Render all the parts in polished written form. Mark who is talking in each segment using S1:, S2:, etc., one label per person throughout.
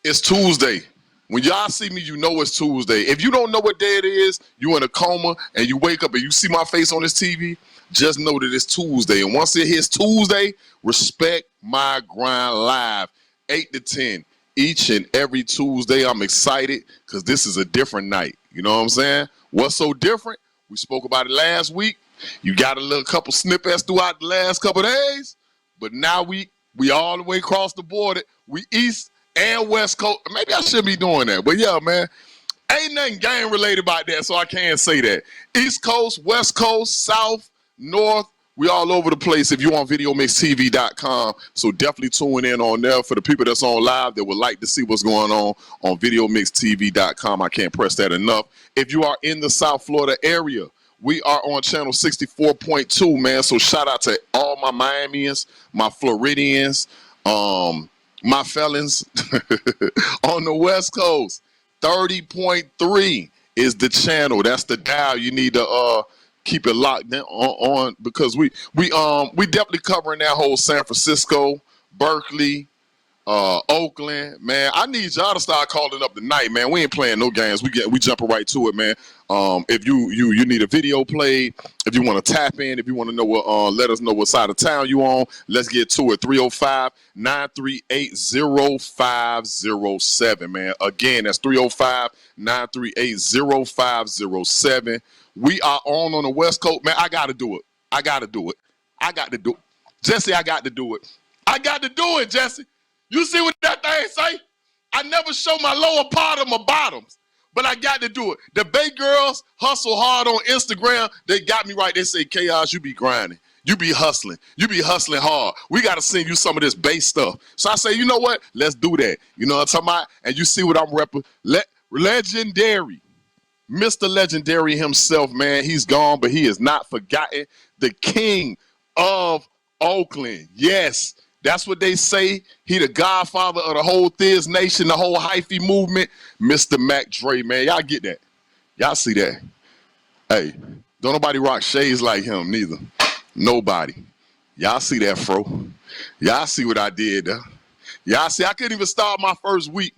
S1: It's Tuesday. When y'all see me, you know it's Tuesday. If you don't know what day it is, you in a coma and you wake up and you see my face on this TV, just know that it's Tuesday. And once it hits Tuesday, respect my grind live, 8 to 10. Each and every Tuesday, I'm excited because this is a different night. You know what I'm saying? What's so different? We spoke about it last week. You got a little couple snippets throughout the last couple of days, but now we all the way across the border. We East and West Coast. Maybe I shouldn't be doing that, but yeah, man, ain't nothing gang related about that, so I can't say that. East Coast, West Coast, South, North, we all over the place if you on videomixtv.com. So definitely tune in on there. For the people that's on live that would like to see what's going on videomixtv.com. I can't press that enough. If you are in the South Florida area, we are on channel 64.2, man. So shout out to all my Miamians, my Floridians, my felons on the West Coast. 30.3 is the channel. That's the dial. You need to keep it locked on because we definitely covering that whole San Francisco, Berkeley, Oakland, man. I need y'all to start calling up tonight, man. We ain't playing no games. We jumping right to it, man. If you need a video played, if you want to tap in, if you want to know what, let us know what side of town you on. Let's get to it. 305-938-0507, man. Again, that's 305-938-0507. We are on the West Coast, man. I got to do it. Jesse, I got to do it. I got to do it, Jesse. You see what that thing say? I never show my lower part of my bottoms, but I got to do it. The Bay Girls hustle hard on Instagram. They got me right. They say, Chaos, you be grinding. You be hustling. You be hustling hard. We got to send you some of this bass stuff. So I say, you know what? Let's do that. You know what I'm talking about? And you see what I'm repping. Legendary. Mr. Legendary himself, man. He's gone, but he is not forgotten. The king of Oakland. Yes. That's what they say. He the godfather of the whole Thiz Nation, the whole hyphy movement. Mr. Mac Dre, man. Y'all get that. Y'all see that. Hey, don't nobody rock shades like him, neither. Nobody. Y'all see that, fro. Y'all see what I did there. Y'all see, I couldn't even start my first week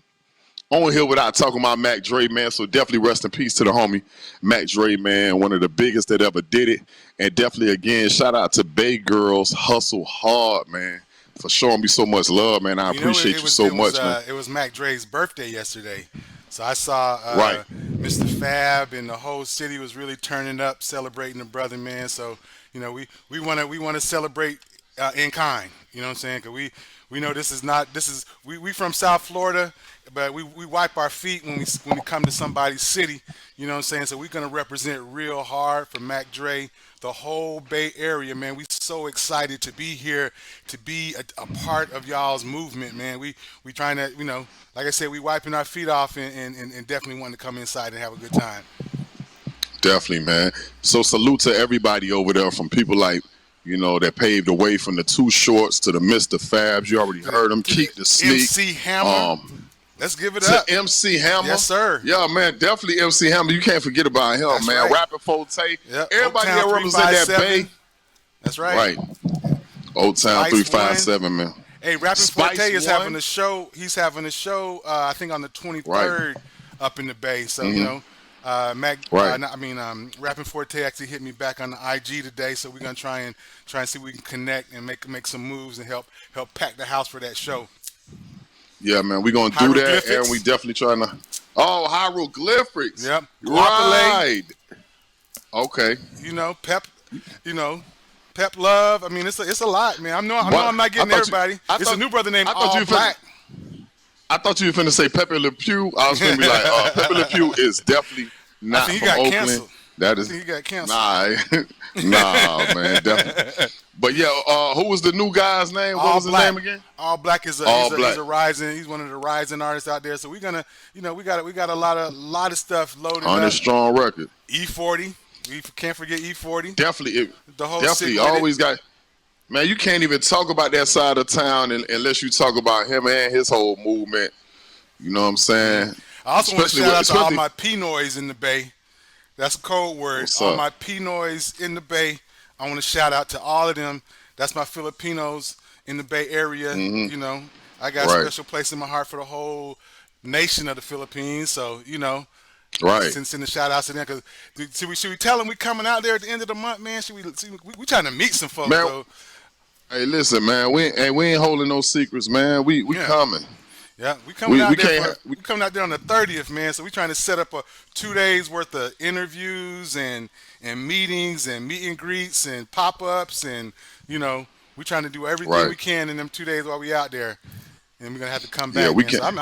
S1: on here without talking about Mac Dre, man. So definitely rest in peace to the homie Mac Dre, man. One of the biggest that ever did it. And definitely, again, shout out to Bay Girls Hustle Hard, man, for showing me so much love, man. I appreciate you so much, man.
S2: It was Mac Dre's birthday yesterday. So I saw Mr. Fab and the whole city was really turning up, celebrating the brother, man. So, you know, we want to celebrate in kind. You know what I'm saying? Because we know we from South Florida, but we wipe our feet when we come to somebody's city. You know what I'm saying? So we're going to represent real hard for Mac Dre, the whole Bay Area, man. We so excited to be here, to be a part of y'all's movement, man. We trying to, you know, like I said, we wiping our feet off and definitely wanting to come inside and have a good time.
S1: Definitely, man. So salute to everybody over there, from people like, you know, that paved the way, from the Too Shorts to the Mr. Fabs. You already heard them. Keep the Sneak.
S2: MC Hammer. Let's give it
S1: to
S2: up.
S1: MC Hammer.
S2: Yes, sir.
S1: Yeah, man, definitely MC Hammer. You can't forget about him,
S2: That's
S1: man.
S2: Right.
S1: Rapping Forte.
S2: Yep.
S1: Everybody that represent that Bay.
S2: That's right.
S1: Right. Old Town 357, man.
S2: Hey, Rapping
S1: Spice
S2: Forte is
S1: One.
S2: having a show. He's having a show, I think, on the 23rd up in the Bay. So, you know, Rapping Forte actually hit me back on the IG today. So we're gonna try and see if we can connect and make some moves and help pack the house for that show.
S1: Yeah, man, we're gonna do that, and we definitely trying to. Oh, hieroglyphics.
S2: Yep.
S1: Right. Okay.
S2: You know, Pep Love. I mean, it's a lot, man. I know I'm not getting everybody. It's a new brother named All Black.
S1: I thought you were finna say Pepe Le Pew. I was gonna be like, Pepe Le Pew is definitely not from Oakland.
S2: Canceled.
S1: That is.
S2: I think he got canceled.
S1: Nah, man, definitely. But yeah, who was the new guy's name? What was his name again?
S2: All Black is a rising. He's one of the rising artists out there. So we're gonna, you know, we got a lot of stuff loaded up.
S1: 100 strong record.
S2: E40. We can't forget E40.
S1: Definitely.
S2: The whole
S1: definitely always got. Man, you can't even talk about that side of town unless you talk about him and his whole movement. You know what I'm saying?
S2: I also want to shout out to all my Pinoys in the Bay. That's a code word. All my Pinoys in the Bay. I want to shout out to all of them. That's my Filipinos in the Bay Area. You know, I got a
S1: Right.
S2: special place in my heart for the whole nation of the Philippines. So
S1: Right.
S2: send the shout outs to them. Cause should we tell them we coming out there at the end of the month, man? Should we trying to meet some folks
S1: Man,
S2: though?
S1: hey, listen, man. We ain't holding no secrets, man. We
S2: Yeah.
S1: coming.
S2: Yeah, we coming
S1: We
S2: out there
S1: can't. We,
S2: we coming out there on the 30th, man. So we trying to set up a 2 days worth of interviews and meetings and meet and greets and pop ups and we trying to do everything
S1: right.
S2: we can in them 2 days while we out there. And we're gonna have to come
S1: Yeah,
S2: back,
S1: we
S2: man.
S1: can.
S2: So I'm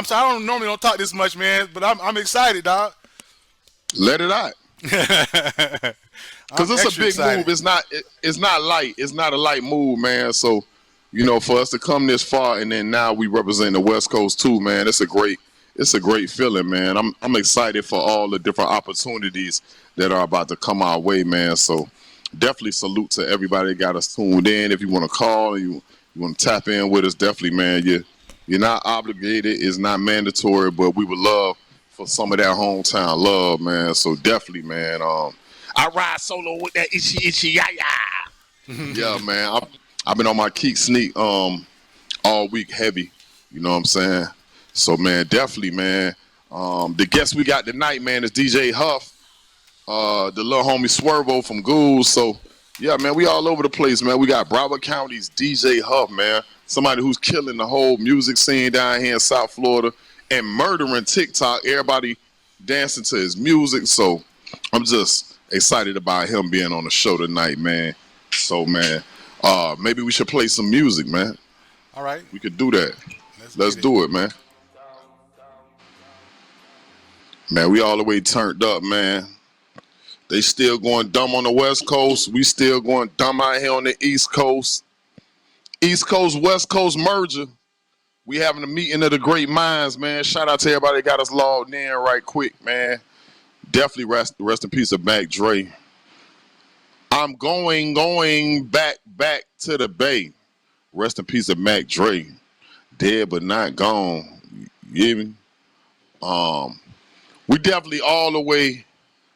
S2: sorry. I don't normally don't talk this much, man, but I'm excited, dog.
S1: Let it out.
S2: I'm
S1: Cause it's a
S2: extra
S1: big
S2: excited.
S1: move. It's not light. It's not a light move, man. So, for us to come this far and then now we represent the West Coast too, man. It's a great feeling, man. I'm excited for all the different opportunities that are about to come our way, man. So definitely salute to everybody that got us tuned in. If you want to call and you want to tap in with us, definitely, man. You're not obligated. It's not mandatory, but we would love for some of that hometown love, man. So definitely, man. I ride solo with that itchy ya ya. Yeah, man. I've been on my Keek Sneak all week heavy. You know what I'm saying? So man, definitely, man. The guest we got tonight, man, is DJ Huff, the little homie Swervo from Ghouls. So yeah, man, we all over the place, man. We got Broward County's DJ Huff, man. Somebody who's killing the whole music scene down here in South Florida and murdering TikTok. Everybody dancing to his music. So I'm just excited about him being on the show tonight, man. So man, maybe we should play some music, man.
S2: All right,
S1: We could do that. Let's
S2: get it.
S1: do it, man. Man, we all the way turned up, man. They still going dumb on the West Coast. We still going dumb out here on the East Coast. East Coast, West Coast merger. We having a meeting of the great minds, man. Shout out to everybody that got us logged in right quick, man. Definitely rest in peace of Mac Dre. I'm going back to the Bay. Rest in peace of Mac Dre. Dead but not gone. You hear me? We definitely all the way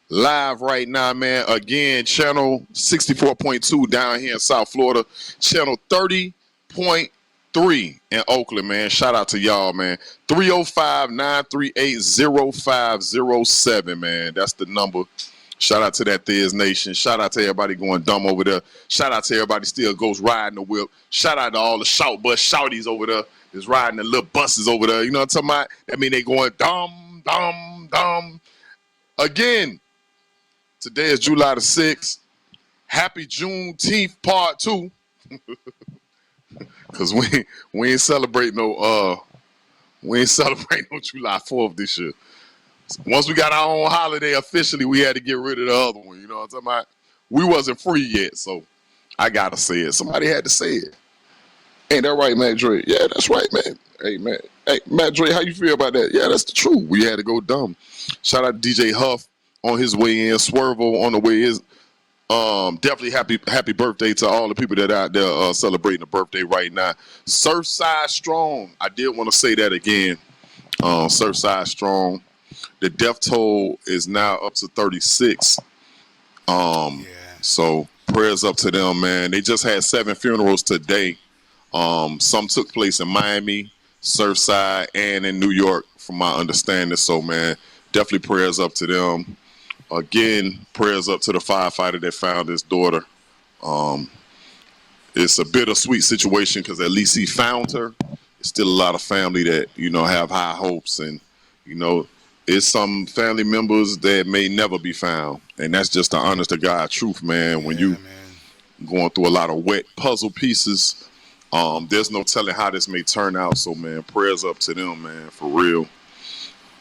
S1: live right now, man. Again, channel 64.2 down here in South Florida. Channel 30.3 in Oakland, man. Shout out to y'all, man. 305-938-0507, man. That's the number. Shout out to that Thiz Nation. Shout out to everybody going dumb over there. Shout out to everybody still goes riding the whip. Shout out to all the shout bus shouties over there that's riding the little buses over there. You know what I'm talking about? That mean they going dumb, dumb, dumb. Again, today is July the 6th. Happy Juneteenth part 2. Cause we ain't celebrating no July 4th this year. Once we got our own holiday officially, we had to get rid of the other one. You know what I'm talking about? We wasn't free yet, so I gotta say it. Somebody had to say it. Ain't that right, Mac Dre? Yeah, that's right, man. Hey, man. Hey, Mac Dre, how you feel about that? Yeah, that's the truth. We had to go dumb. Shout out to DJ Huff on his way in. Swervo on the way in. Definitely happy birthday to all the people that are out there celebrating a birthday right now. Surfside Strong. I did want to say that again. Surfside Strong. The death toll is now up to 36.
S2: Yeah.
S1: So prayers up to them, man. They just had 7 funerals today. Some took place in Miami, Surfside, and in New York, from my understanding. So, man, definitely prayers up to them. Again, prayers up to the firefighter that found his daughter. It's a bittersweet situation because at least he found her. There's still a lot of family that, have high hopes. And, it's some family members that may never be found. And that's just the honest to God truth, man. When you going through a lot of wet puzzle pieces, there's no telling how this may turn out. So, man, prayers up to them, man, for real.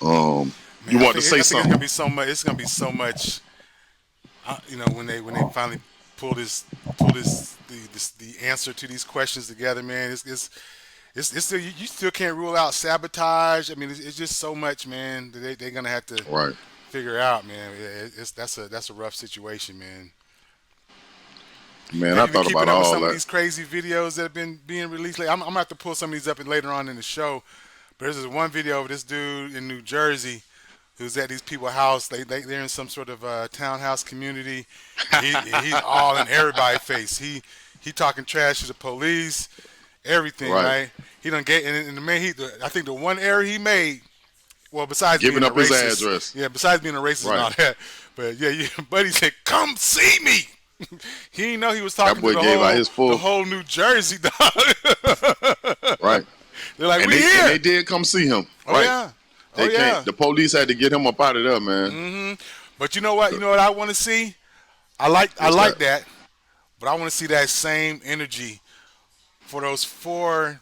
S1: You want to say something?
S2: It's gonna be so much. When they finally pull the answer to these questions together, man. It's still you still can't rule out sabotage. I mean, it's just so much, man. That they're gonna have to figure out, man. That's a rough situation, man.
S1: Man, I thought about all
S2: some
S1: that.
S2: of these crazy videos that have been being released. Like, I'm gonna have to pull some of these up later on in the show. But there's this one video of this dude in New Jersey who's at these people's house. They're in some sort of townhouse community. He's all in everybody's face. He talking trash to the police. everything, right? He done gave, and the man, I think the one error he made, well, besides
S1: Giving
S2: being a
S1: up his
S2: racist,
S1: address.
S2: yeah, besides being a racist and all
S1: Right.
S2: that, but yeah, Buddy said, "Come see me." He didn't know he was
S1: That
S2: talking to
S1: boy gave out his
S2: the
S1: full.
S2: whole New Jersey, dog.
S1: Right.
S2: They're like,
S1: And
S2: "We here."
S1: and they did come see him.
S2: Oh
S1: Right.
S2: yeah,
S1: They can't. The police had to get him up out of there, man.
S2: But you know what? You know what I want to see? I like that, but I want to see that same energy for those 4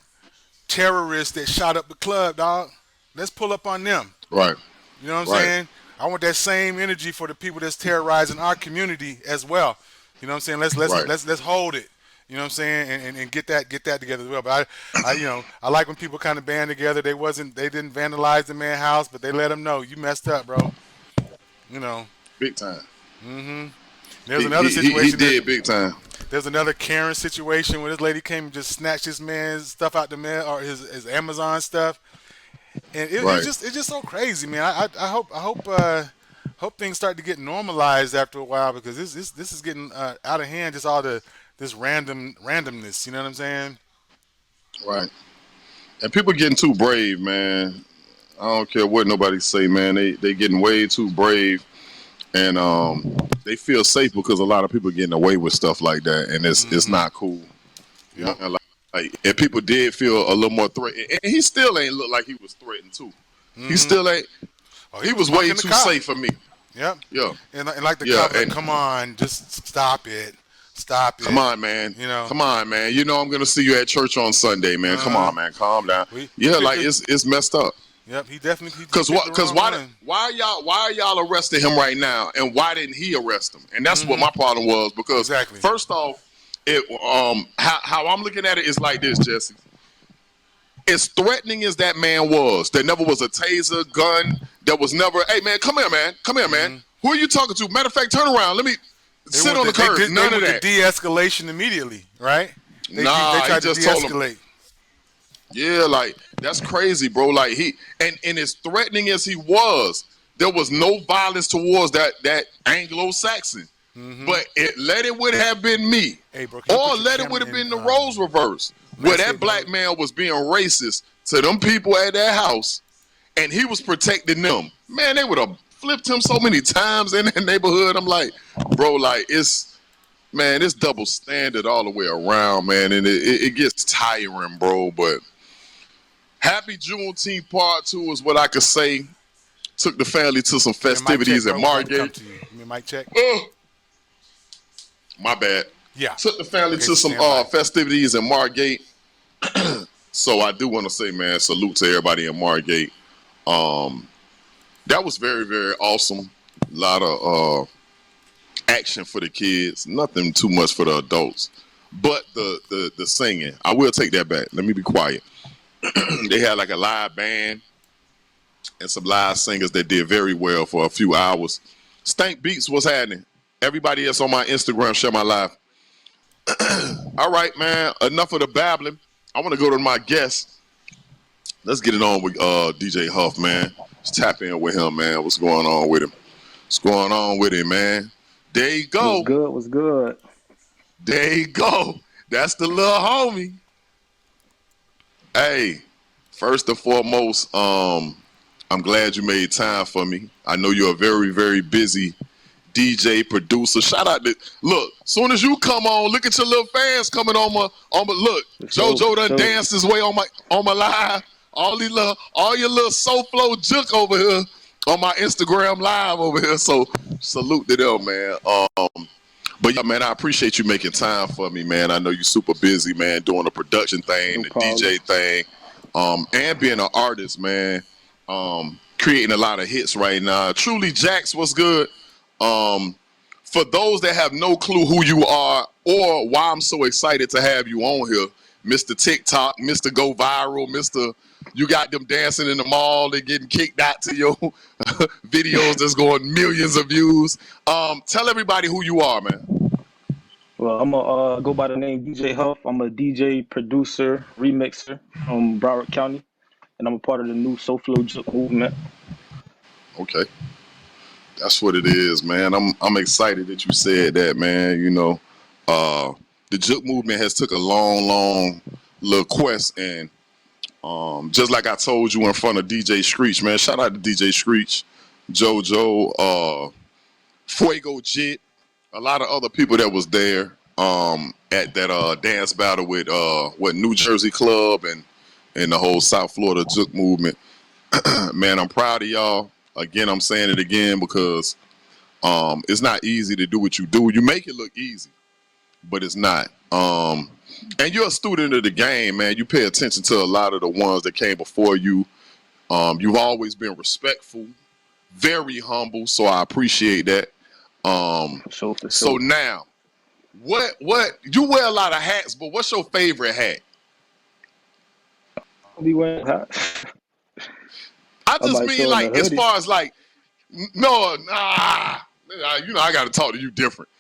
S2: terrorists that shot up the club, dog. Let's pull up on them.
S1: Right.
S2: You know what I'm
S1: Right.
S2: saying? I want that same energy for the people that's terrorizing our community as well. You know what I'm saying? Let's hold it. You know what I'm saying? And get that together as well. But I like when people kind of band together. They didn't vandalize the man's house, but they let him know you messed up, bro. You know.
S1: Big time.
S2: There's another situation.
S1: He did big time.
S2: There's another Karen situation where this lady came and just snatched this man's stuff out the mail or his Amazon stuff, and it's just so crazy, man. I hope things start to get normalized after a while because this is getting out of hand. Just all this randomness. You know what I'm saying?
S1: Right. And people getting too brave, man. I don't care what nobody say, man. They getting way too brave, and they feel safe because a lot of people getting away with stuff like that, and it's not cool.
S2: Yep.
S1: Like if people did feel a little more threatened, and he still ain't look like he was threatened too. He still ain't.
S2: Oh,
S1: he was way too safe for me.
S2: Yep.
S1: Yeah.
S2: And like the cop, like, come on, just stop it. Stop it.
S1: Come on, man.
S2: You know.
S1: Come on, man. You know I'm gonna see you at church on Sunday, man. Come on, man. Calm down. It's messed up.
S2: Yep, he definitely.
S1: Because why are y'all arresting him right now, and why didn't he arrest him? And that's what my problem was. Because first off, how I'm looking at it is like this, Jesse. As threatening as that man was, there never was a taser, gun. There was never, hey man, come here, man. Come here, man. Who are you talking to? Matter of fact, turn around. Let me sit on the curb. None of that.
S2: The de-escalation immediately, right? They tried to de-escalate.
S1: Yeah, like that's crazy, bro. Like and as threatening as he was, there was no violence towards that Anglo-Saxon. But let it would have been me, or let it would have been the roles reversed, where that black man was being racist to them people at that house, and he was protecting them. Man, they would have flipped him so many times in that neighborhood. I'm like, bro, like it's double standard all the way around, man, and it gets tiring, bro. But happy Juneteenth Part 2 is what I could say. Took the family to some festivities at Margate.
S2: Mic check.
S1: My bad.
S2: Yeah.
S1: Took the family to some festivities in Margate. So I do want to say, man, salute to everybody in Margate. That was very, very awesome. A lot of action for the kids. Nothing too much for the adults. But the singing, I will take that back. Let me be quiet. They had like a live band and some live singers that did very well for a few hours. Stank Beats was happening. Everybody else on my Instagram, share my live. All right, man. Enough of the babbling. I want to go to my guest. Let's get it on with DJ Huff, man. Let's tap in with him, man. What's going on with him? What's going on with him, man? There you go.
S3: What's good?
S1: There you go. That's the little homie. Hey, first and foremost, I'm glad you made time for me. I know you're a very, very busy DJ, producer. Shout out to look. Soon as you come on, look at your little fans coming on my look. JoJo done danced his way on my live. All your little soul flow juke over here on my Instagram live over here. So salute to them, man. But yeah, man, I appreciate you making time for me, man. I know you're super busy, man, doing the production thing, the DJ thing, and being an artist, man. Creating a lot of hits right now. Truly Jax, what's good? For those that have no clue who you are or why I'm so excited to have you on here, Mr. TikTok, Mr. Go Viral, Mr. You got them dancing in the mall, they getting kicked out to your videos that's going millions of views. Tell everybody who you are, man.
S3: Well, I'm going to go by the name DJ Huff. I'm a DJ, producer, remixer from Broward County, and I'm a part of the new Soul Flow Juke movement.
S1: Okay. That's what it is, man. I'm excited that you said that, man. You know, the Juke movement has took a long little quest, and just like I told you in front of DJ Screech, man. Shout out to DJ Screech, JoJo, Fuego Jit, a lot of other people that was there at that dance battle with New Jersey Club and the whole South Florida Juke movement. Man, I'm proud of y'all. Again, I'm saying it again because it's not easy to do what you do. You make it look easy, but it's not. And you're a student of the game, man. You pay attention to a lot of the ones that came before you. You've always been respectful, very humble, so I appreciate that. So now, what you wear a lot of hats, but what's your favorite hat?
S3: I'll be wearing hats.
S1: I just mean like as far as like no, nah, you know I got to talk to you different.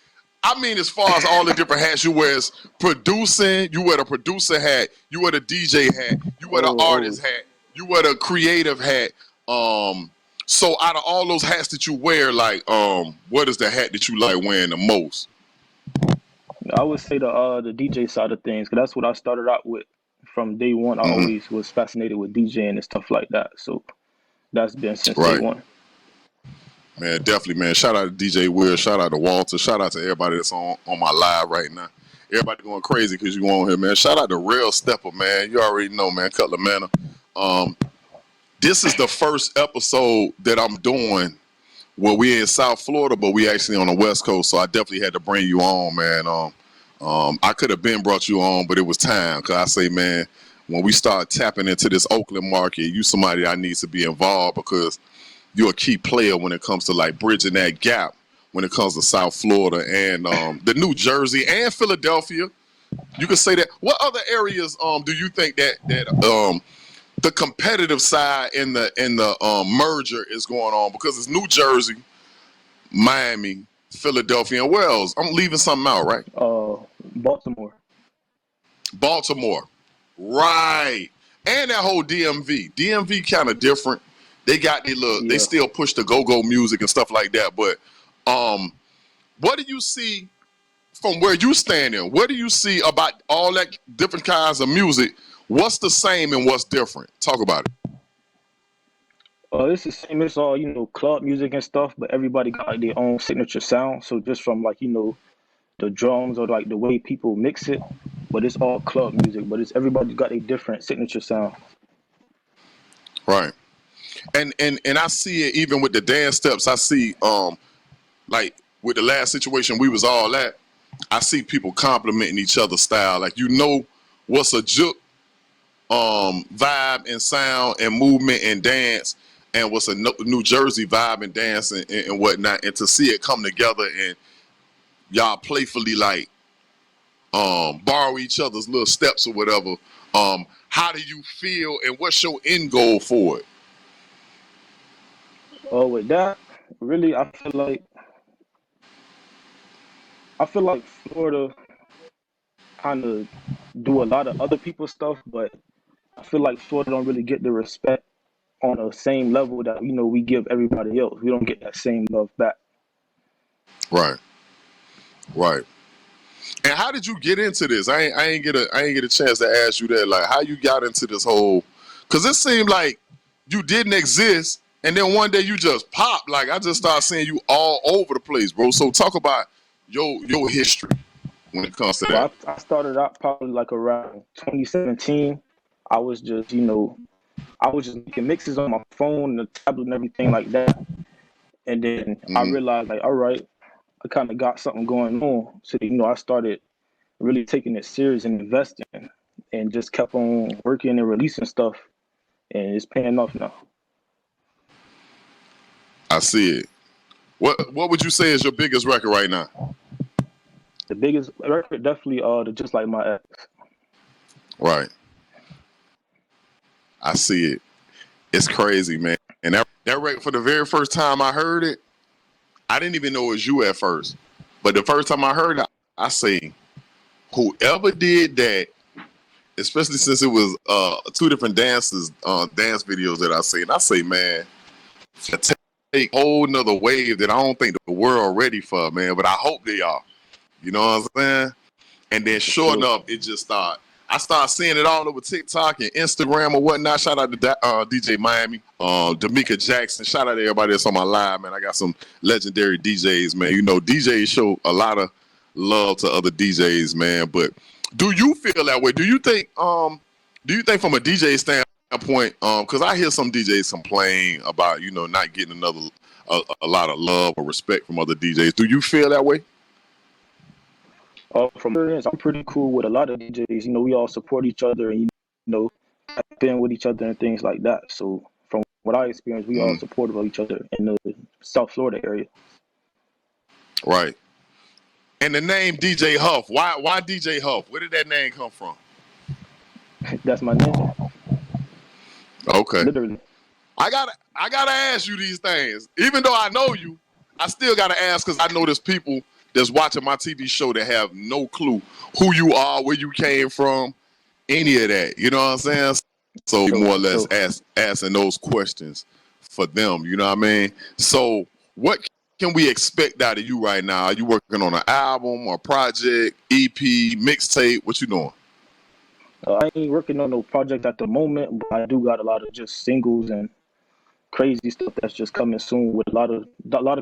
S1: I mean, as far as all the different hats you wear, is producing, you wear the producer hat, you wear the DJ hat, you wear the artist hat, you wear the creative hat. So out of all those hats that you wear, like, what is the hat that you like wearing the most?
S3: I would say the DJ side of things, because that's what I started out with from day one. I always was fascinated with DJing and stuff like that. So that's been since day one.
S1: Man, definitely, man. Shout out to DJ Will. Shout out to Walter. Shout out to everybody that's on my live right now. Everybody going crazy because you on here, man. Shout out to Real Stepper, man. You already know, man. Cutler Manor. This is the first episode that I'm doing where we in South Florida, but we actually on the West Coast. So I definitely had to bring you on, man. I could have been brought you on, but it was time. Because I say, man, when we start tapping into this Oakland market, you somebody that needs to be involved because you're a key player when it comes to like bridging that gap when it comes to South Florida and the New Jersey and Philadelphia. You can say that. What other areas do you think that the competitive side in the merger is going on? Because it's New Jersey, Miami, Philadelphia, and where else? I'm leaving something out, right? Baltimore. Right. And that whole DMV. DMV kind of different. They got their little, they still push the go-go music and stuff like that. But what do you see from where you standing? What do you see about all that different kinds of music? What's the same and what's different? Talk about it.
S3: It's the same. It's all, club music and stuff, but everybody got like their own signature sound. So just from like, the drums or like the way people mix it, but it's all club music, but it's everybody got a different signature sound.
S1: Right. And I see it even with the dance steps. I see like with the last situation we was all at, I see people complimenting each other's style. Like what's a juke vibe and sound and movement and dance, and what's a New Jersey vibe and dance and whatnot, and to see it come together and y'all playfully like borrow each other's little steps or whatever. How do you feel and what's your end goal for it?
S3: With that, really, I feel like Florida kind of do a lot of other people's stuff, but I feel like Florida don't really get the respect on the same level that we give everybody else. We don't get that same love back.
S1: Right. And how did you get into this? I ain't get a chance to ask you that. Like, how you got into this whole? Because it seemed like you didn't exist. And then one day you just popped. Like, I just started seeing you all over the place, bro. So talk about your history when it comes to that.
S3: I started out probably like around 2017. I was just, making mixes on my phone, the tablet and everything like that. And then I realized, like, all right, I kind of got something going on. So, I started really taking it serious and investing and just kept on working and releasing stuff. And it's paying off now.
S1: I see it. What would you say is your biggest record right now?
S3: The biggest record, definitely the Just Like My Ex.
S1: Right. I see it. It's crazy, man. And that record, for the very first time I heard it, I didn't even know it was you at first. But the first time I heard it, I say, whoever did that, especially since it was two different dance videos that I seen, I say, man, take a whole nother wave that I don't think the world ready for, man. But I hope they are. You know what I'm saying? And then sure enough, it just started. I started seeing it all over TikTok and Instagram or whatnot. Shout out to DJ Miami, D'Amica Jackson. Shout out to everybody that's on my live, man. I got some legendary DJs, man. You know, DJs show a lot of love to other DJs, man. But do you feel that way? Do you think from a DJ standpoint, because I hear some DJs complain about, you know, not getting a lot of love or respect from other DJs. Do you feel that way?
S3: From experience, I'm pretty cool with a lot of DJs. You know, we all support each other and, you know, tap in with each other and things like that. So from what I experienced, we all supportive of each other in the South Florida area.
S1: Right. And the name DJ Huff, why DJ Huff? Where did that name come from?
S3: That's my name.
S1: Okay.
S3: Literally.
S1: I gotta ask you these things. Even though I know you, I still gotta ask because I know there's people that's watching my TV show that have no clue who you are, where you came from, any of that. You know what I'm saying? So more or less asking those questions for them. You know what I mean? So what can we expect out of you right now? Are you working on an album or project, EP, mixtape? What you doing?
S3: I ain't working on no project at the moment, but I do got a lot of just singles and crazy stuff that's just coming soon with a lot of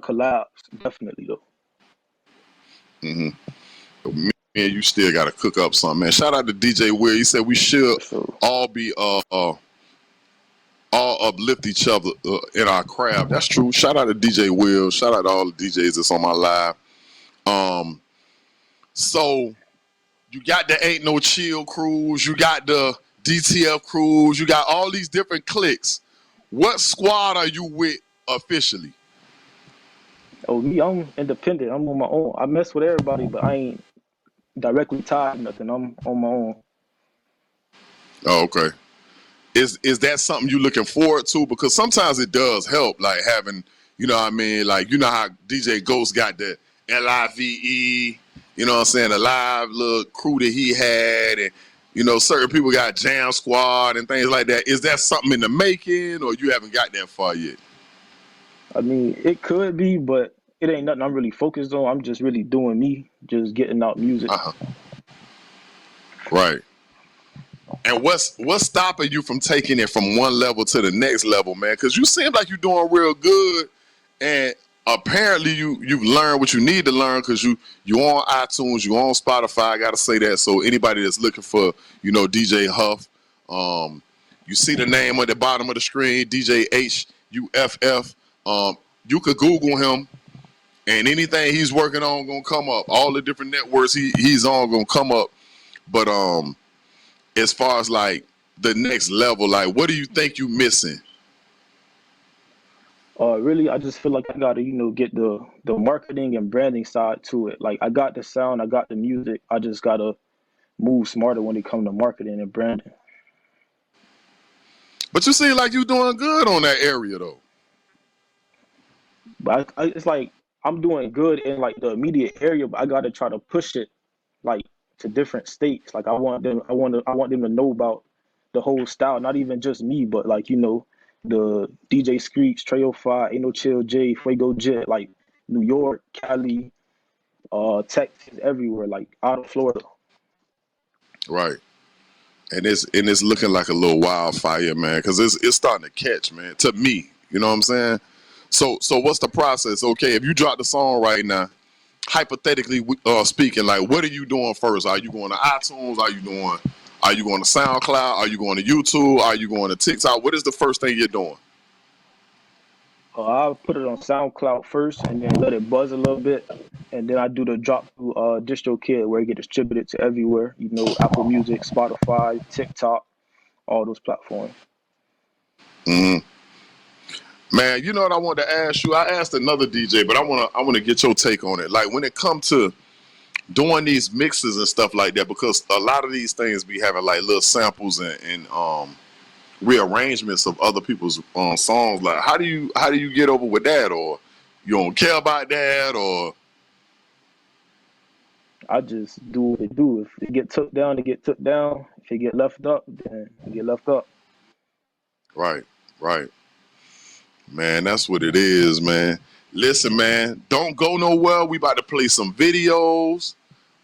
S3: collabs. Definitely though.
S1: Me and you still got to cook up something, man. Shout out to DJ Will. He said we should all be all uplift each other in our craft. That's true. Shout out to DJ Will. Shout out to all the DJs that's on my live. So you got the Ain't No Chill crews, you got the DTF crews, you got all these different cliques. What squad are you with officially?
S3: Oh, me, I'm independent. I'm on my own. I mess with everybody, but I ain't directly tied to nothing. I'm on my own. Oh,
S1: okay. Is that something you're looking forward to? Because sometimes it does help, like having, you know what I mean? Like, you know how DJ Ghost got the LIVE, you know what I'm saying, the live little crew that he had, and, you know, certain people got Jam Squad and things like that. Is that something in the making, or you haven't got that far yet?
S3: I mean, it could be, but it ain't nothing I'm really focused on. I'm just really doing me, just getting out music.
S1: Right. And what's stopping you from taking it from one level to the next level, man? Because you seem like you're doing real good, and apparently you've learned what you need to learn because you on iTunes, you on Spotify. I gotta say that. So anybody that's looking for, you know, DJ Huff, you see the name at the bottom of the screen, DJ HUFF. You could Google him, and anything he's working on gonna come up. All the different networks he's on gonna come up. But as far as like the next level, like what do you think you missing?
S3: Really, I just feel like I gotta, you know, get the marketing and branding side to it. Like I got the sound, I got the music. I just gotta move smarter when it comes to marketing and branding.
S1: But you seem like you're doing good on that area though.
S3: But it's like I'm doing good in like the immediate area, but I gotta try to push it like to different states. Like I want them to know about the whole style, not even just me, but like, you know, the DJ Screech, Trey 05, Ain't No Chill J, Fuego Jet, like New York, Cali, Texas, everywhere, like out of Florida. Right.
S1: And it's looking like a little wildfire, man, because it's starting to catch, man. To me, you know what I'm saying? So what's the process? Okay, if you drop the song right now, hypothetically speaking, like what are you doing first? Are you going to iTunes? Are you going to SoundCloud? Are you going to YouTube? Are you going to TikTok? What is the first thing you're doing?
S3: I'll put it on SoundCloud first and then let it buzz a little bit. And then I do the drop through DistroKid where it gets distributed to everywhere. You know, Apple Music, Spotify, TikTok, all those platforms.
S1: Mm-hmm. Man, you know what I wanted to ask you? I asked another DJ, but I want to get your take on it. Like when it comes to doing these mixes and stuff like that, because a lot of these things be having like little samples and rearrangements of other people's songs. Like how do you get over with that, or you don't care about that, or?
S3: I just do what it do. If it get took down, it get took down. If it get left up, then it get left up.
S1: Right. Man, that's what it is, man. Listen, man, don't go nowhere. We about to play some videos.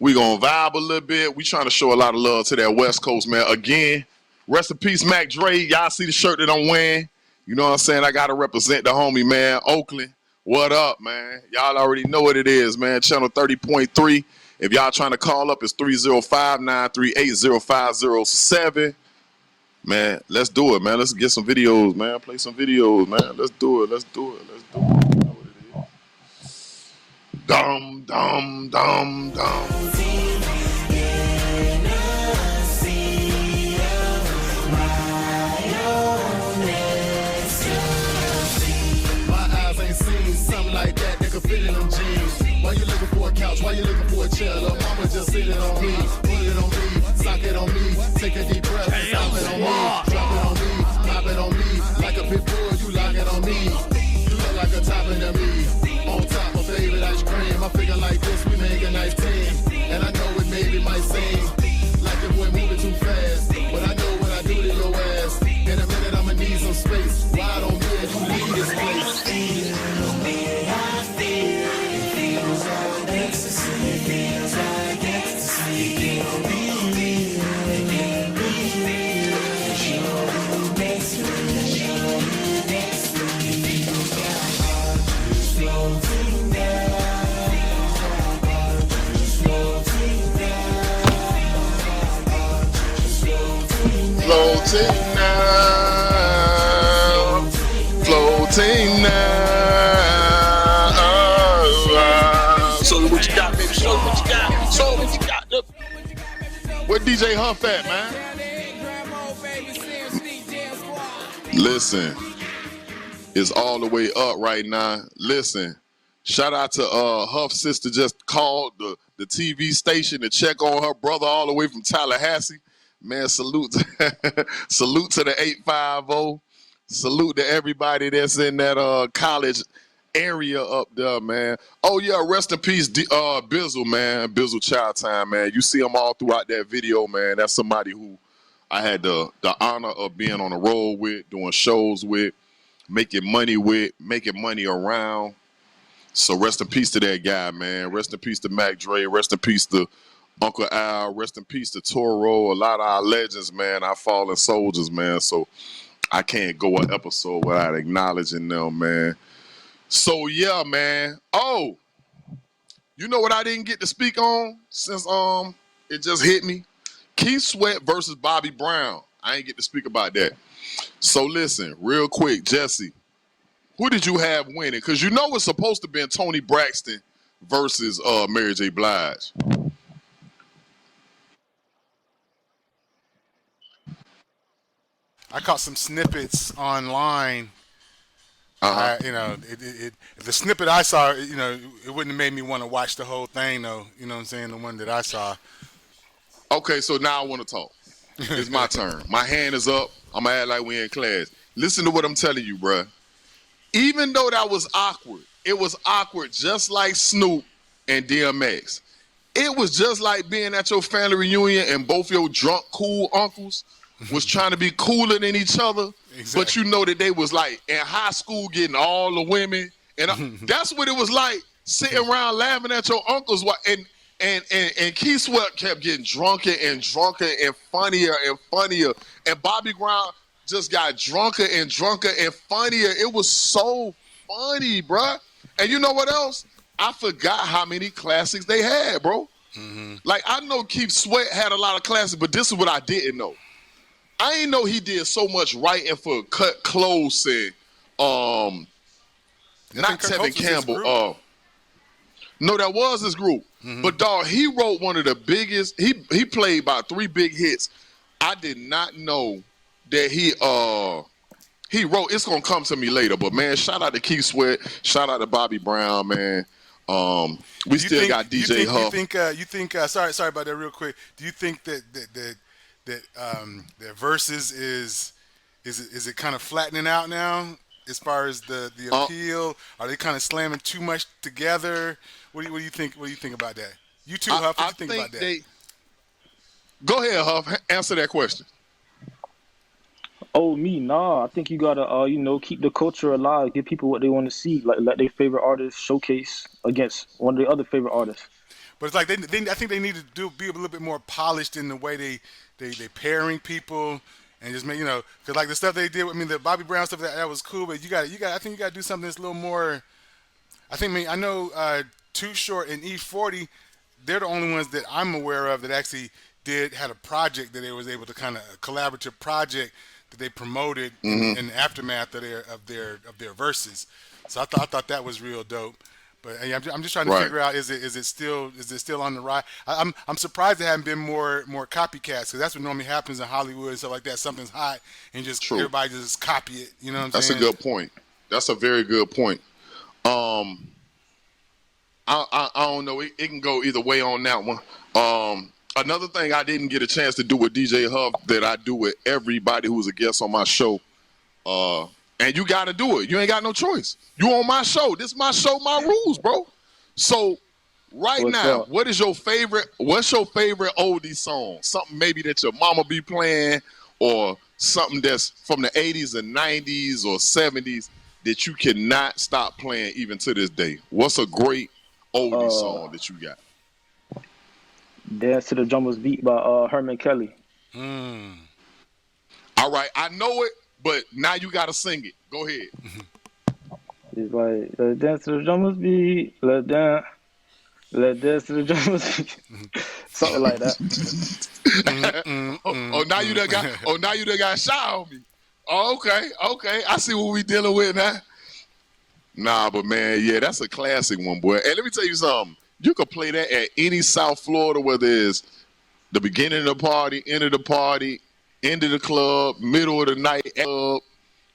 S1: We gonna vibe a little bit. We trying to show a lot of love to that West Coast, man. Again, rest in peace, Mac Dre. Y'all see the shirt that I'm wearing? You know what I'm saying? I gotta represent the homie, man. Oakland. What up, man? Y'all already know what it is, man. Channel 30.3. If y'all trying to call up, it's 305-938-0507. Man, let's do it, man. Let's get some videos, man. Play some videos, man. Let's do it. Let's do it. Let's do it. You know what it is. Dum, dum, dum, dum.
S4: Something like that can fit in them jeans. Why you looking for a couch? Why you looking for a chair? Lil' mama just sit it on me. Put it on me, sock it on me. Take a deep breath and stop it on me. Drop it on me, pop it on me. Like a pit bull, you lock it on me. You look like a topping to me. On top of favorite ice cream. I figure like this, we make a nice team. And I know it maybe might seem like the boy moving too fast. But I know what I do to your ass. In a minute I'ma need some space. Ride on me and you leave this place.
S1: Floating now, floating now. Show me what you got, baby. Show me what you got. Show me what you got. Where DJ Huff at, man? Listen, it's all the way up right now. Listen, shout out to Huff's sister just called the TV station to check on her brother all the way from Tallahassee. Man, salute to the 850. Salute to everybody that's in that college area up there, man. Oh yeah, rest in peace, Bizzle, man. Bizzle Child Time, man. You see them all throughout that video, man. That's somebody who I had the honor of being on the road with, doing shows with, making money around. So rest in peace to that guy, man. Rest in peace to Mac Dre. Rest in peace to Uncle Al. Rest in peace to Toro. A lot of our legends, man. Our fallen soldiers, man. So I can't go an episode without acknowledging them, man. So yeah, man. Oh, you know what I didn't get to speak on since it just hit me? Keith Sweat versus Bobby Brown. I ain't get to speak about that. So listen, real quick, Jesse, who did you have winning? Because you know it's supposed to be Tony Braxton versus Mary J. Blige.
S2: I caught some snippets online. The snippet I saw, it wouldn't have made me want to watch the whole thing, though. You know what I'm saying? The one that I saw.
S1: Okay, so now I want to talk. It's my turn. My hand is up. I'm going to act like we in class. Listen to what I'm telling you, bruh. Even though that was awkward, it was awkward just like Snoop and DMX. It was just like being at your family reunion and both your drunk, cool uncles was trying to be cooler than each other. Exactly. But you know that they was like in high school getting all the women. And that's what it was like, sitting around laughing at your uncles. And Keith Sweat kept getting drunker and drunker and funnier and funnier. And Bobby Brown just got drunker and drunker and funnier. It was so funny, bruh. And you know what else? I forgot how many classics they had, bro. Mm-hmm. Like, I know Keith Sweat had a lot of classics, but this is what I didn't know. I didn't know he did so much writing for Cut Close and not Tevin Campbell. No, that was his group. Mm-hmm. But dog, he wrote one of the biggest. He played about 3 big hits. I did not know that he wrote. It's gonna come to me later. But man, shout out to Keith Sweat. Shout out to Bobby Brown, man. We still got DJ Huff.
S2: You think? Sorry about that. Real quick. Do you think that Versuz is it kind of flattening out now as far as the appeal? Are they kind of slamming too much together? What do you think? What do you think about that? You too, Huff. What do you think about that?
S1: Go ahead, Huff. Answer that question.
S3: Oh, me? Nah. I think you gotta, keep the culture alive. Give people what they want to see. Like, let their favorite artists showcase against one of their other favorite artists.
S2: But it's like I think they need to be a little bit more polished in the way they pairing people and just make because like the stuff they did. I mean, the Bobby Brown stuff that was cool, but I think you got to do something that's a little more. I know Too Short and E40. They're the only ones that I'm aware of that actually had a project that they was able to kind of a collaborative project that they promoted in the aftermath of their verses. So I thought that was real dope. But I'm just trying to figure out is it still on the rise? I'm surprised there haven't been more copycats because that's what normally happens in Hollywood and stuff like that. Something's hot and just everybody just copy it. You know what I'm saying?
S1: That's a good point. That's a very good point. I don't know. It can go either way on that one. Another thing I didn't get a chance to do with DJ Huff that I do with everybody who's a guest on my show. And you got to do it. You ain't got no choice. You on my show. This is my show, my rules, bro. So what's now, up? What's your favorite oldie song? Something maybe that your mama be playing or something that's from the 80s and 90s or 70s that you cannot stop playing even to this day? What's a great oldie song that you got?
S3: Dance to the Drummer's Beat by Herman Kelly.
S1: All right, I know it, but now you got to sing it. Go ahead.
S3: It's like, let's dance to the drummer's beat, let's dance to the drummer's beat. Something like that.
S1: Now you done got shot on me. Oh, okay. I see what we dealing with now. Nah, but man, yeah, that's a classic one, boy. And let me tell you something. You can play that at any South Florida, whether it's the beginning of the party, end of the party, end of the club, middle of the night,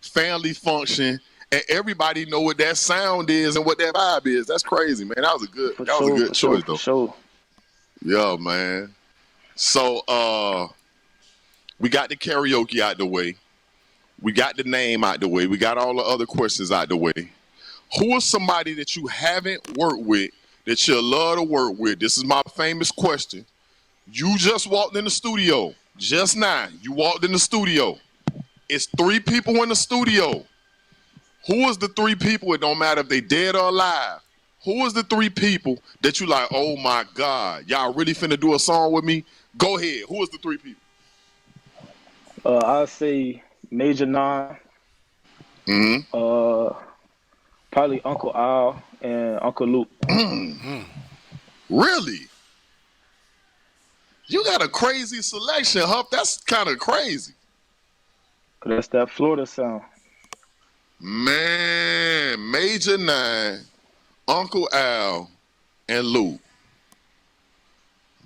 S1: family function, and everybody know what that sound is and what that vibe is. That's crazy, man. That was a good choice, though.
S3: Sure.
S1: Yeah, man. So we got the karaoke out the way. We got the name out the way. We got all the other questions out the way. Who is somebody that you haven't worked with that you love to work with? This is my famous question. You just walked in the studio. Just now, you walked in the studio. It's 3 people in the studio. Who is the 3 people? It don't matter if they dead or alive. Who is the 3 people that you like, oh my God, y'all really finna do a song with me? Go ahead. Who is the 3 people?
S3: I'll say Major 9. Probably Uncle Al and Uncle Luke.
S1: Really? You got a crazy selection, Huff. That's kind of crazy.
S3: That's that Florida sound.
S1: Man, Major 9, Uncle Al, and Luke.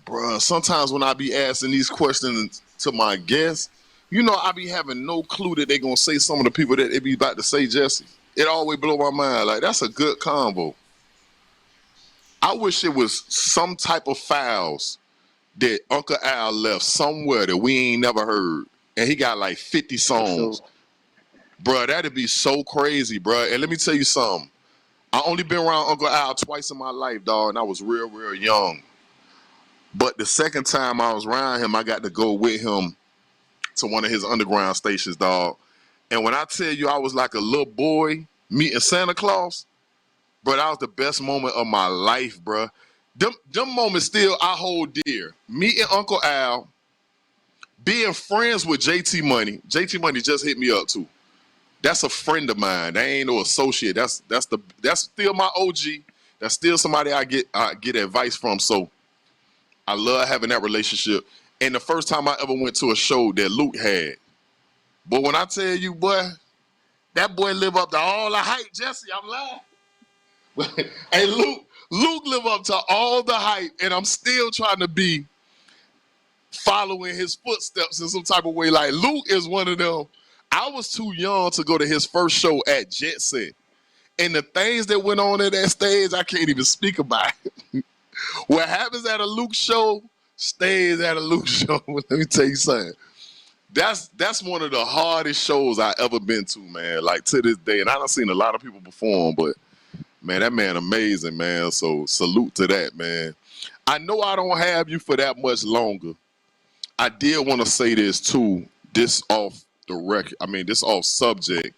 S1: Bruh, sometimes when I be asking these questions to my guests, I be having no clue that they going to say some of the people that they be about to say, Jesse. It always blow my mind. Like, that's a good combo. I wish it was some type of files that Uncle Al left somewhere that we ain't never heard. And he got like 50 songs. Bruh, that'd be so crazy, bruh. And let me tell you something. I only been around Uncle Al twice in my life, dog, and I was real, real young. But the second time I was around him, I got to go with him to one of his underground stations, dog. And when I tell you I was like a little boy meeting Santa Claus, bro, that was the best moment of my life, bro. Them moments still I hold dear. Meeting Uncle Al, being friends with JT Money. JT Money just hit me up too. That's a friend of mine. That ain't no associate. That's still my OG. That's still somebody I get advice from. So I love having that relationship. And the first time I ever went to a show that Luke had. But when I tell you, boy, that boy live up to all the hype, Jesse. I'm lying. Hey, Luke live up to all the hype, and I'm still trying to be following his footsteps in some type of way. Like, Luke is one of them. I was too young to go to his first show at Jet Set. And the things that went on at that stage, I can't even speak about. What happens at a Luke show stays at a Luke show. Let me tell you something. That's one of the hardest shows I ever been to, man. Like, to this day. And I done seen a lot of people perform, but man, that man amazing, man. So salute to that, man. I know I don't have you for that much longer. I did want to say this too, this off the record. I mean, this off subject.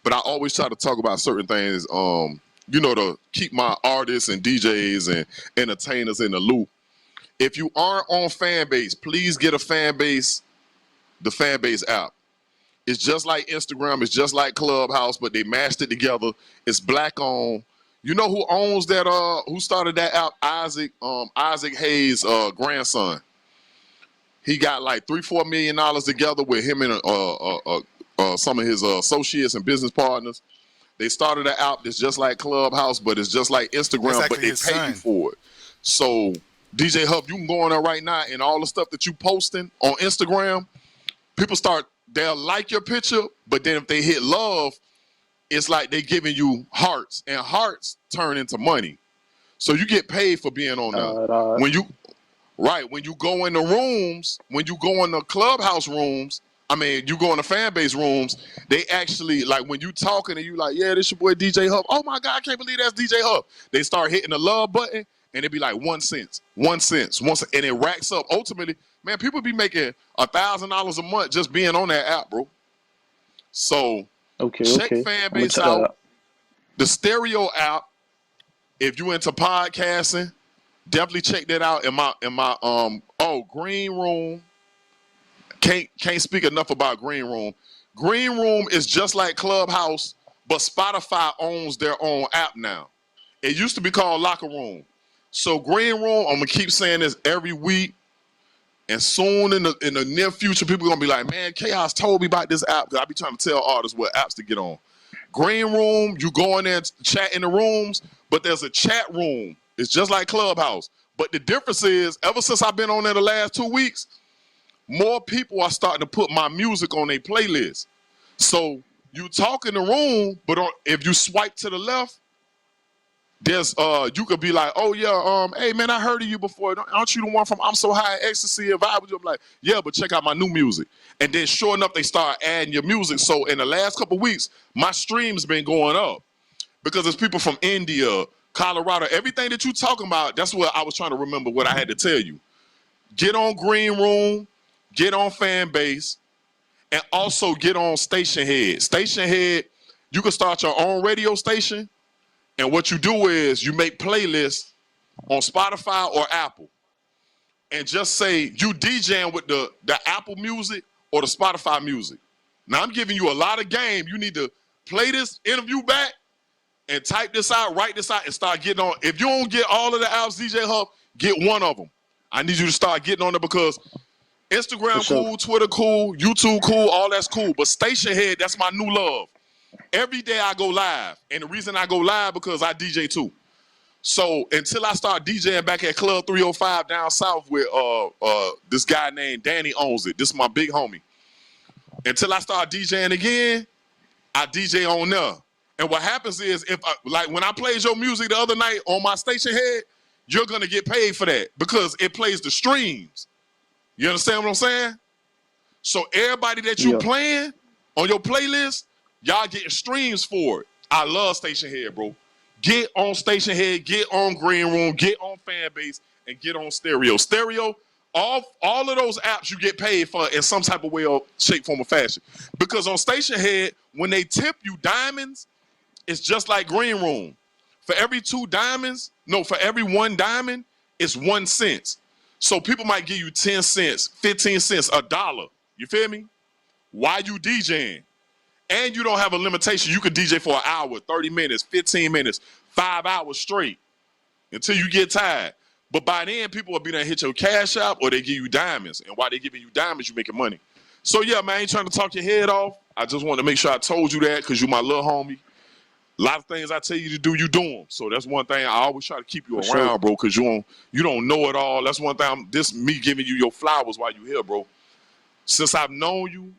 S1: But I always try to talk about certain things to keep my artists and DJs and entertainers in the loop. If you aren't on Fanbase, please get a Fanbase, the Fanbase app. It's just like Instagram, it's just like Clubhouse, but they mashed it together. It's black owned. You know who owns that? Who started that app? Isaac Hayes' grandson. He got like $3-4 million together with him and some of his associates and business partners. They started an app that's just like Clubhouse, but it's just like Instagram, but they pay you for it. So DJ Huff, you can go on there right now, and all the stuff that you posting on Instagram, they'll like your picture, but then if they hit love, it's like they giving you hearts, and hearts turn into money. So you get paid for being on there. When you go in the rooms, when you go in the Clubhouse rooms, you go in the Fanbase rooms, they actually, like when you talking and you like, yeah, this your boy DJ Huff. Oh my God, I can't believe that's DJ Huff. They start hitting the love button, and it be like 1 cent, 1 cent, and it racks up. Ultimately, man, people be making $1,000 a month just being on that app, bro. So check Fanbase out. The Stereo app. If you into podcasting, definitely check that out. In my Green Room. Can't speak enough about Green Room. Green Room is just like Clubhouse, but Spotify owns their own app now. It used to be called Locker Room. So Green Room, I'm gonna keep saying this every week, and soon in the near future, people are gonna be like, man, Chaos told me about this app, because I be trying to tell artists what apps to get on. Green Room, you go in there and chat in the rooms, but there's a chat room. It's just like Clubhouse. But the difference is, ever since I've been on there the last 2 weeks, more people are starting to put my music on their playlist. So you talk in the room, but if you swipe to the left, there's you could be like, oh yeah, hey man, I heard of you before. Aren't you the one from I'm So High in Ecstasy and Vibe? I'm like, yeah, but check out my new music. And then sure enough, they start adding your music. So in the last couple of weeks, my streams been going up because there's people from India, Colorado, everything that you talking about. That's what I was trying to remember what I had to tell you. Get on Green Room, get on Fanbase, and also get on Station Head. Station Head, you can start your own radio station. And what you do is you make playlists on Spotify or Apple, and just say you DJing with the Apple music or the Spotify music. Now I'm giving you a lot of game. You need to play this interview back and type this out, write this out, and start getting on. If you don't get all of the apps, DJ Huff, get one of them. I need you to start getting on it, because Instagram cool, Twitter cool, YouTube cool, all that's cool. But Station Head, that's my new love. Every day I go live, and the reason I go live because I DJ too. So until I start DJing back at Club 305 down south with this guy named Danny owns it. This is my big homie. Until I start DJing again, I DJ on there. And what happens is, like when I played your music the other night on my Station Head, you're gonna get paid for that because it plays the streams. You understand what I'm saying? So everybody that you playing on your playlist, y'all getting streams for it. I love Station Head, bro. Get on Station Head, get on Green Room, get on Fanbase, and get on Stereo. Stereo, all of those apps you get paid for in some type of way or shape, form, or fashion. Because on Station Head, when they tip you diamonds, it's just like Green Room. For every for every $1 diamond, it's 1 cent. So people might give you 10 cents, 15 cents, $1. You feel me? Why you DJing? And you don't have a limitation. You could DJ for an hour, 30 minutes, 15 minutes, 5 hours straight until you get tired. But by then, people will be there, hit your cash app, or they give you diamonds. And while they giving you diamonds, you making money. So yeah, man, I ain't trying to talk your head off. I just wanted to make sure I told you that because you my little homie. A lot of things I tell you to do, you do them. So that's one thing I always try to keep you around, bro, because you don't know it all. That's one thing. This me giving you your flowers while you here, bro. Since I've known you,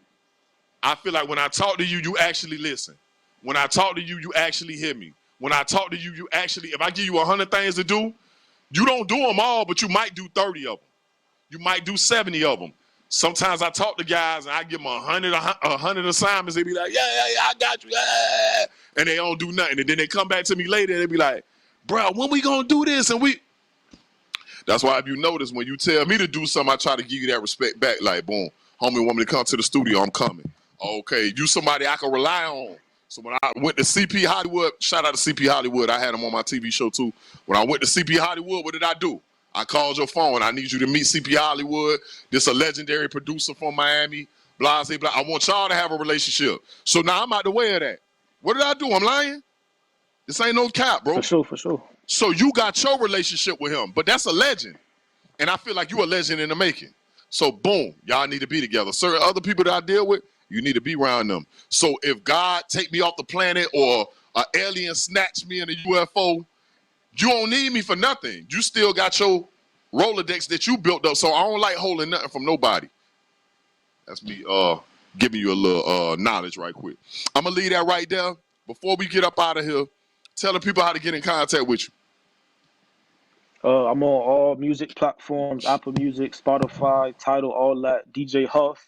S1: I feel like when I talk to you, you actually listen. When I talk to you, you actually hear me. When I talk to you, you actually, if I give you 100 things to do, you don't do them all, but you might do 30 of them. You might do 70 of them. Sometimes I talk to guys and I give them 100 assignments. They be like, yeah, I got you. Yeah. And they don't do nothing. And then they come back to me later and they be like, bro, when we gonna do this? And that's why if you notice, when you tell me to do something, I try to give you that respect back. Like, boom, homie want me to come to the studio, I'm coming. Okay, you somebody I can rely on. So when I went to CP Hollywood, shout out to CP Hollywood. I had him on my TV show too. When I went to CP Hollywood, what did I do? I called your phone. I need you to meet CP Hollywood. This a legendary producer from Miami. Blah, blah, blah. I want y'all to have a relationship. So now I'm out the way of that. What did I do? I'm lying? This ain't no cap, bro.
S3: For sure.
S1: So you got your relationship with him, but that's a legend. And I feel like you a legend in the making. So boom, y'all need to be together. Certain other people that I deal with, you need to be around them. So if God take me off the planet or an alien snatch me in a UFO, you don't need me for nothing. You still got your Rolodex that you built up. So I don't like holding nothing from nobody. That's me giving you a little knowledge right quick. I'm going to leave that right there. Before we get up out of here, tell the people how to get in contact with you.
S3: I'm on all music platforms, Apple Music, Spotify, Tidal, all that. DJ Huff,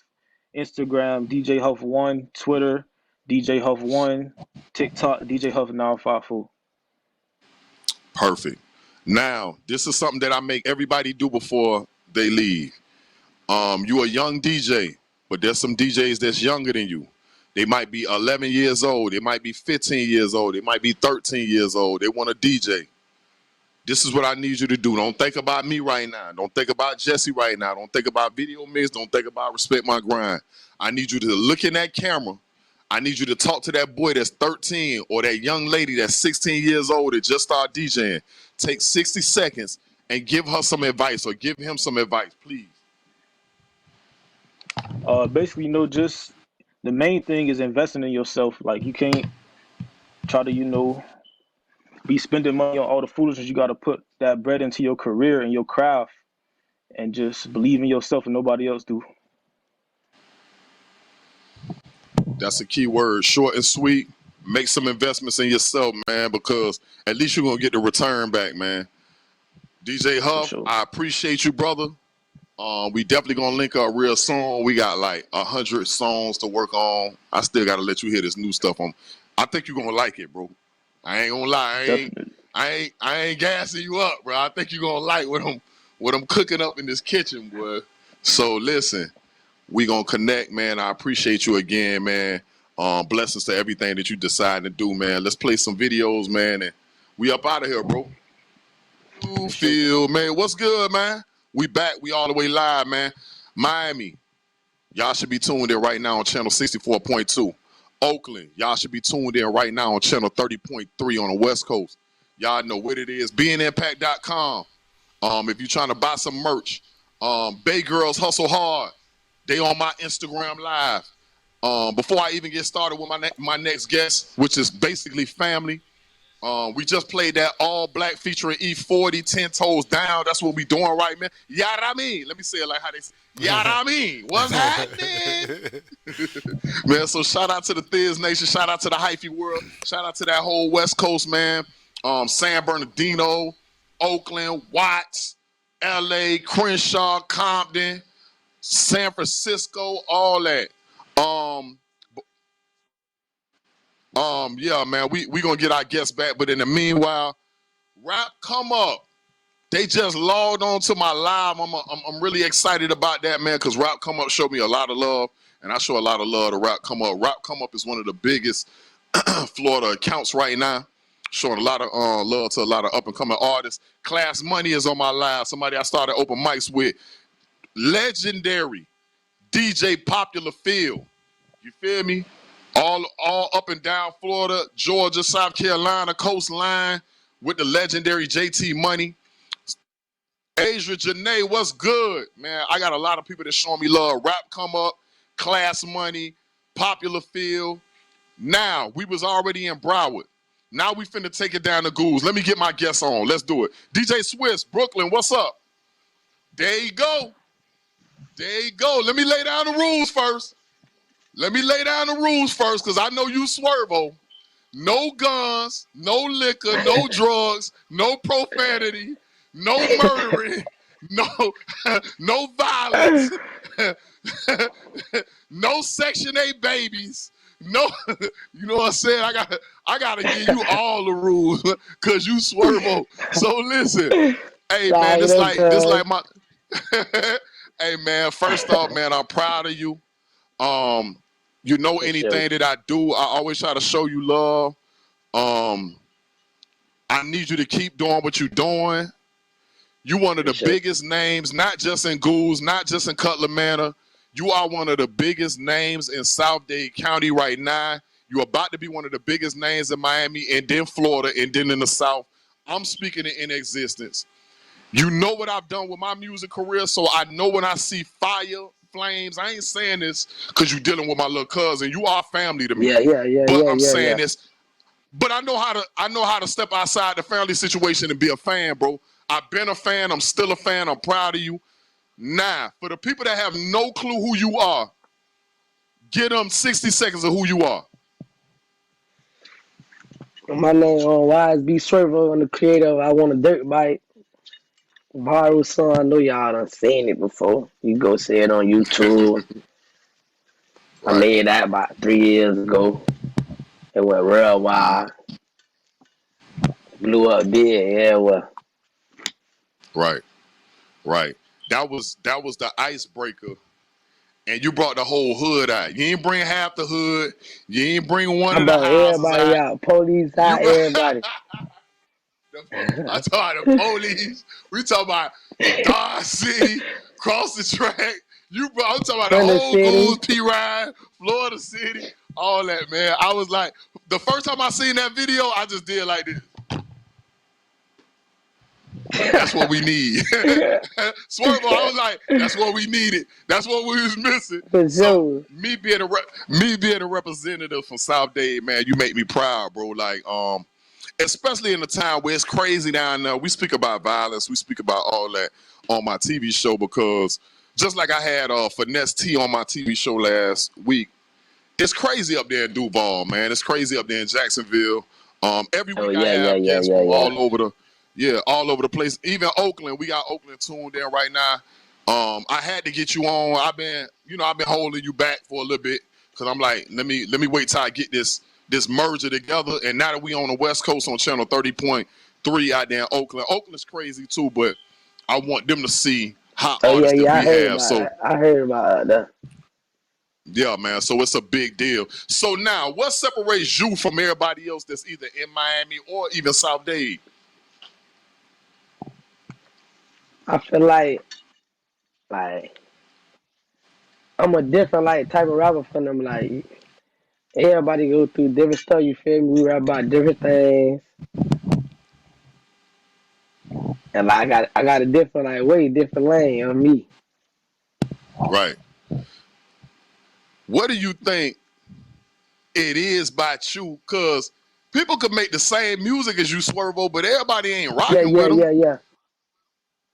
S3: Instagram, DJ Huff1, Twitter, DJ Huff1, TikTok, DJ Huff954.
S1: Perfect. Now, this is something that I make everybody do before they leave. You a young DJ, but there's some DJs that's younger than you. They might be 11 years old. They might be 15 years old. They might be 13 years old. They want a DJ. This is what I need you to do. Don't think about me right now. Don't think about Jesse right now. Don't think about Video Mix. Don't think about Respect My Grind. I need you to look in that camera. I need you to talk to that boy that's 13 or that young lady that's 16 years old that just started DJing. Take 60 seconds and give her some advice or give him some advice, please.
S3: Basically, just the main thing is investing in yourself. Like, you can't try to, be spending money on all the foolishness. You got to put that bread into your career and your craft and just believe in yourself and nobody else do.
S1: That's a key word, short and sweet. Make some investments in yourself, man, because at least you're going to get the return back, man. DJ Huff,
S3: sure.
S1: I appreciate you, brother. We definitely going to link up real soon. We got like 100 songs to work on. I still got to let you hear this new stuff on. I think you're going to like it, bro. I ain't gonna lie. I ain't gassing you up, bro. I think you're gonna like what I'm cooking up in this kitchen, boy. So listen, we gonna connect, man. I appreciate you again, man. Blessings to everything that you decide to do, man. Let's play some videos, man, and we up out of here, bro. You feel, man? What's good, man? We back. We all the way live, man. Miami, y'all should be tuned in right now on channel 64.2. Oakland, y'all should be tuned in right now on channel 30.3 on the West Coast. Y'all know what it is. BeingImpact.com. If you're trying to buy some merch, Bay Girls Hustle Hard. They on my Instagram Live. Before I even get started with my next guest, which is basically family, we just played that all black featuring E40, 10 Toes Down. That's what we doing right, man. Yada mean. Let me say it like how they say. Yada mean. What's happening? Man, so shout out to the Thiz Nation. Shout out to the Hyphy world. Shout out to that whole West Coast, man. San Bernardino, Oakland, Watts, LA, Crenshaw, Compton, San Francisco, all that. Yeah, man, we gonna get our guests back, but in the meanwhile, Rap Come Up. They just logged on to my live. I'm really excited about that, man, because Rap Come Up showed me a lot of love, and I show a lot of love to Rap Come Up. Rap Come Up is one of the biggest Florida accounts right now, showing a lot of love to a lot of up-and-coming artists. Class Money is on my live, somebody I started open mics with. Legendary DJ Popular Field. You feel me? All up and down Florida, Georgia, South Carolina, coastline with the legendary JT Money. Asia Janae, what's good? Man, I got a lot of people that showing me love. Rap Come Up, Class Money, Popular Field. Now, we was already in Broward. Now we finna take it down to Goose. Let me get my guests on. Let's do it. DJ Swiss, Brooklyn, what's up? There you go. There you go. Let me lay down the rules first. Because I know you Swervo. No guns, no liquor, no drugs, no profanity, no murdering, no violence, no Section 8 babies. No, you know what I'm saying? I gotta give you all the rules because you Swervo. So listen, hey man, this like my hey man, first off, man, I'm proud of you. You know,
S3: For
S1: anything
S3: sure.
S1: that I do, I always try to show you love. I need you to keep doing what you're doing. You one of
S3: For
S1: the
S3: sure.
S1: biggest names, not just in Ghouls, not just in Cutler Manor. You are one of the biggest names in South Dade County right now. You're about to be one of the biggest names in Miami and then Florida and then in the South. I'm speaking it in existence. You know what I've done with my music career, so I know when I see fire, flames, I ain't saying this because you're dealing with my little cousin. You are family to me. But I'm saying this. But I know how to step outside the family situation and be a fan, bro. I've been a fan. I'm still a fan. I'm proud of you. Now, for the people that have no clue who you are, get them 60 seconds of who you are.
S5: My name on YSB Swervo. I'm the creator of I Want a Dirt Bike. Viral song. I know y'all done seen it before. You go see it on YouTube. I
S1: Right.
S5: made that about 3 years ago. It went real wild. Blew up big. Yeah, well.
S1: Right. Right. That was the icebreaker. And you brought the whole hood out. You ain't bring half the hood. You ain't bring one
S5: I
S1: of the
S5: brought
S1: houses
S5: everybody
S1: out.
S5: out. Police
S1: You
S5: out, everybody.
S1: I talking about the police. We talking about Dodge City, cross the track. I'm talking about the
S5: Thunder
S1: whole Ghouls,
S5: City.
S1: P-Ride, Florida City, all that, man. I was like, the first time I seen that video, I just did like this. That's what we need. Swervo, I was like, that's what we needed. That's what we was missing.
S5: For
S1: So
S5: sure.
S1: me being a representative from South Dade, man, you make me proud, bro. Like, especially in the time where it's crazy down there. We speak about violence. We speak about all that on my TV show because just like I had Finesse T on my TV show last week, it's crazy up there in Duval, man. It's crazy up there in Jacksonville. Every
S5: Oh,
S1: week I
S5: yeah, yeah,
S1: have
S5: yeah,
S1: guests
S5: yeah,
S1: from
S5: yeah.
S1: all over the place. Even Oakland, we got Oakland tuned in right now. I had to get you on. I've been holding you back for a little bit because I'm like, let me wait till I get this merger together. And now that we on the West Coast on channel 30.3 out there in Oakland, Oakland's crazy too, but I want them to see how
S5: Oh, yeah,
S1: honest that
S5: yeah. I
S1: we
S5: heard
S1: have.
S5: about
S1: So
S5: that. I heard about that.
S1: yeah, man. So it's a big deal. So now, what separates you from everybody else that's either in Miami or even South Dade?
S5: I feel like I'm a different type of rapper from them. Like everybody go through different stuff. You feel me? We rap about different things, and I got a different way different lane on me.
S1: Right. What do you think it is about you? Because people could make the same music as you, Swervo, but everybody ain't
S5: Yeah,
S1: rocking
S5: yeah,
S1: with them.
S5: yeah, yeah.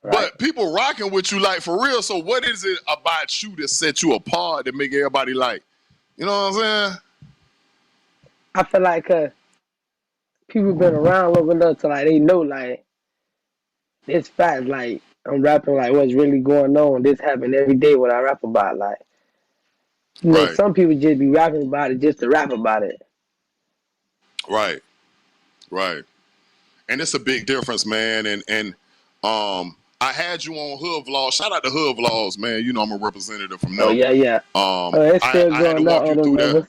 S5: Right.
S1: But people rocking with you like for real. So what is it about you that set you apart that make everybody like? You know what I'm saying?
S5: I feel like people been around long enough to they know it's fact. Like I'm rapping what's really going on. This happen every day. What I rap about.
S1: Right.
S5: Some people just be rapping about it just to rap about it.
S1: Right. Right. And it's a big difference, man. And I had you on Hood Vlogs. Shout out to Hood Vlogs, man. You know I'm a representative from
S5: Oh
S1: them.
S5: yeah, yeah. It's still
S1: I had to
S5: going up
S1: walk
S5: on
S1: you
S5: them
S1: through that.
S5: numbers.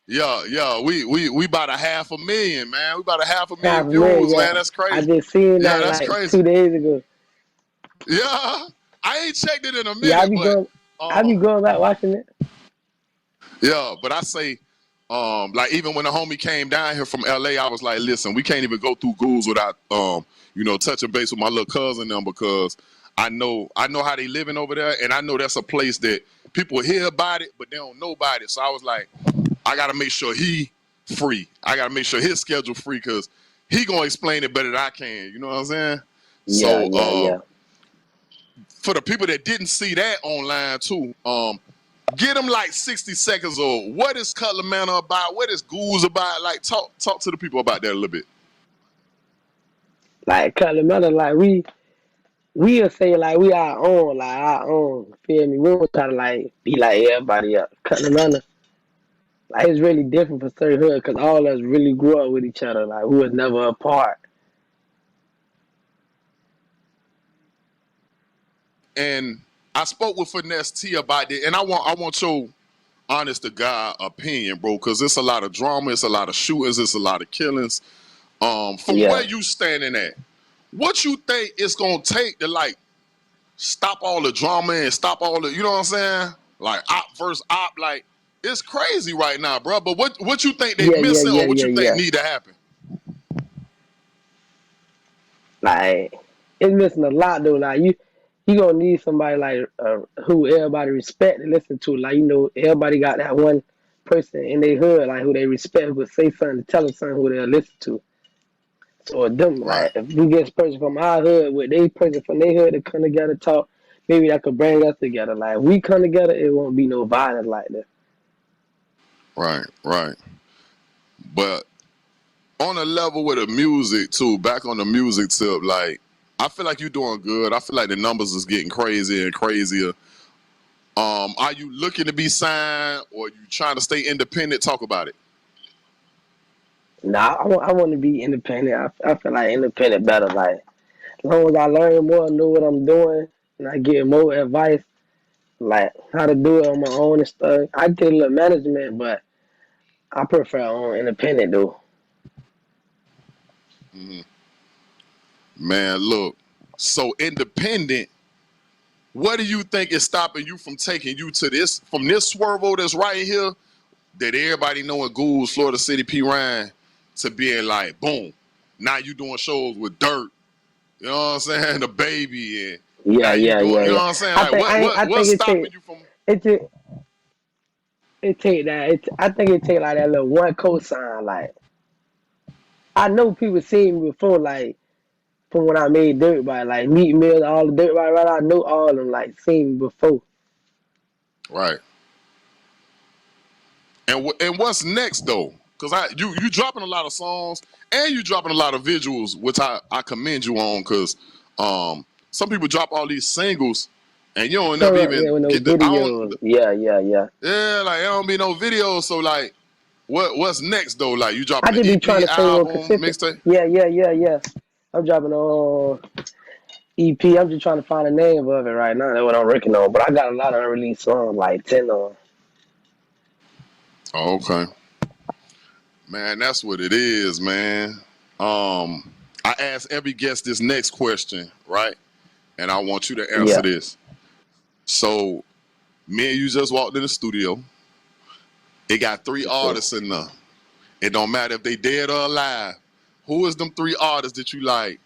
S1: Yeah. We about 500,000, man. We about 500,000
S5: Half a million,
S1: views, man.
S5: yeah.
S1: That's
S5: I
S1: crazy.
S5: just seen
S1: Yeah,
S5: that
S1: that's crazy.
S5: 2 days ago.
S1: Yeah, I ain't checked it in a
S5: Yeah,
S1: minute, but
S5: I be going back watching it.
S1: yeah, but I say, like even when the homie came down here from LA, I was like, listen, we can't even go through Ghouls without touching base with my little cousin them because I know how they living over there, and I know that's a place that people hear about it, but they don't know about it. So I was like, I gotta make sure he free. I gotta make sure his schedule free because he gonna explain it better than I can. You know what I'm saying?
S5: Yeah,
S1: So
S5: yeah, yeah.
S1: for the people that didn't see that online too, get them 60 seconds or what is Cutler Manor about? What is Ghouls about? Talk to the people about that a little bit.
S5: Cutler Manor, we'll say we our own. Feel me? We don't try to be like everybody else. Cutler Manor, it's really different for certain hood because all of us really grew up with each other. We was never apart.
S1: And I spoke with Finesse T about it, and I want honest to God opinion, bro, because it's a lot of drama, it's a lot of shootings, it's a lot of killings. From where
S5: Yeah.
S1: you standing at, what you think it's gonna take to like stop all the drama and stop all the, you know what I'm saying? Like op versus op, like it's crazy right now, bro. But what you think they
S5: Yeah, yeah,
S1: missing
S5: yeah,
S1: or what
S5: yeah,
S1: you think
S5: yeah.
S1: need to happen?
S5: Like it's missing a lot though. Like you gonna need somebody like who everybody respect and listen to. Like everybody got that one person in their hood like who they respect, who would say something, tell them something who they'll listen to. So them
S1: Right,
S5: like if we get a person from our hood with they person from their hood to come together talk, maybe that could bring us together. Like if we come together, it won't be no violence like that.
S1: right. But on a level with the music too, back on the music tip, like I feel like you're doing good. I feel like the numbers is getting crazier and crazier. Are you looking to be signed or you trying to stay independent? Talk about it.
S5: Nah, I want to be independent. I feel like independent better. Like as long as I learn more, know what I'm doing, and I get more advice, like how to do it on my own and stuff. I did a little management, but I prefer on independent though.
S1: Mm-hmm. Man, look, so independent. What do you think is stopping you from taking you to this from this Swervo that's right here that everybody know in Gould, Florida City, P. Ryan, to being like, boom, now you doing shows with Dirt, you know what I'm saying? The Baby, and now
S5: Yeah,
S1: you
S5: yeah,
S1: doing,
S5: yeah,
S1: you know
S5: yeah.
S1: what I'm saying?
S5: I
S1: Like,
S5: think I
S1: what's
S5: think
S1: stopping you from?
S5: it take it take that. I think it take like that little one cosign. Like I know people seen me before, like from when I made Dirt Bike, like Meat Mills, all the Dirt Bike, right? I know all of them, like seen me before.
S1: Right. And what's next though? Cause you dropping a lot of songs and you dropping a lot of visuals, which I commend you on. Cause some people drop all these singles and you don't never
S5: So yeah,
S1: even
S5: with no
S1: get the I don't
S5: videos. Yeah, yeah, yeah.
S1: yeah like there don't be no videos. So like what's next though? Like you
S5: I
S1: dropping an
S5: just be trying
S1: EP,
S5: to stay more
S1: album,
S5: consistent.
S1: mixtape?
S5: Yeah, yeah, yeah, yeah. I'm dropping on EP. I'm just trying to find a name of it right now. That's what I'm working on. But I got a lot of unreleased songs, like 10 on.
S1: Oh, okay, man, that's what it is, man. I ask every guest this next question, right? And I want you to answer
S5: Yeah.
S1: this. So me and you just walked in the studio. It got three
S5: So,
S1: artists in there. It don't matter if they dead or alive. Who is them three artists that you like?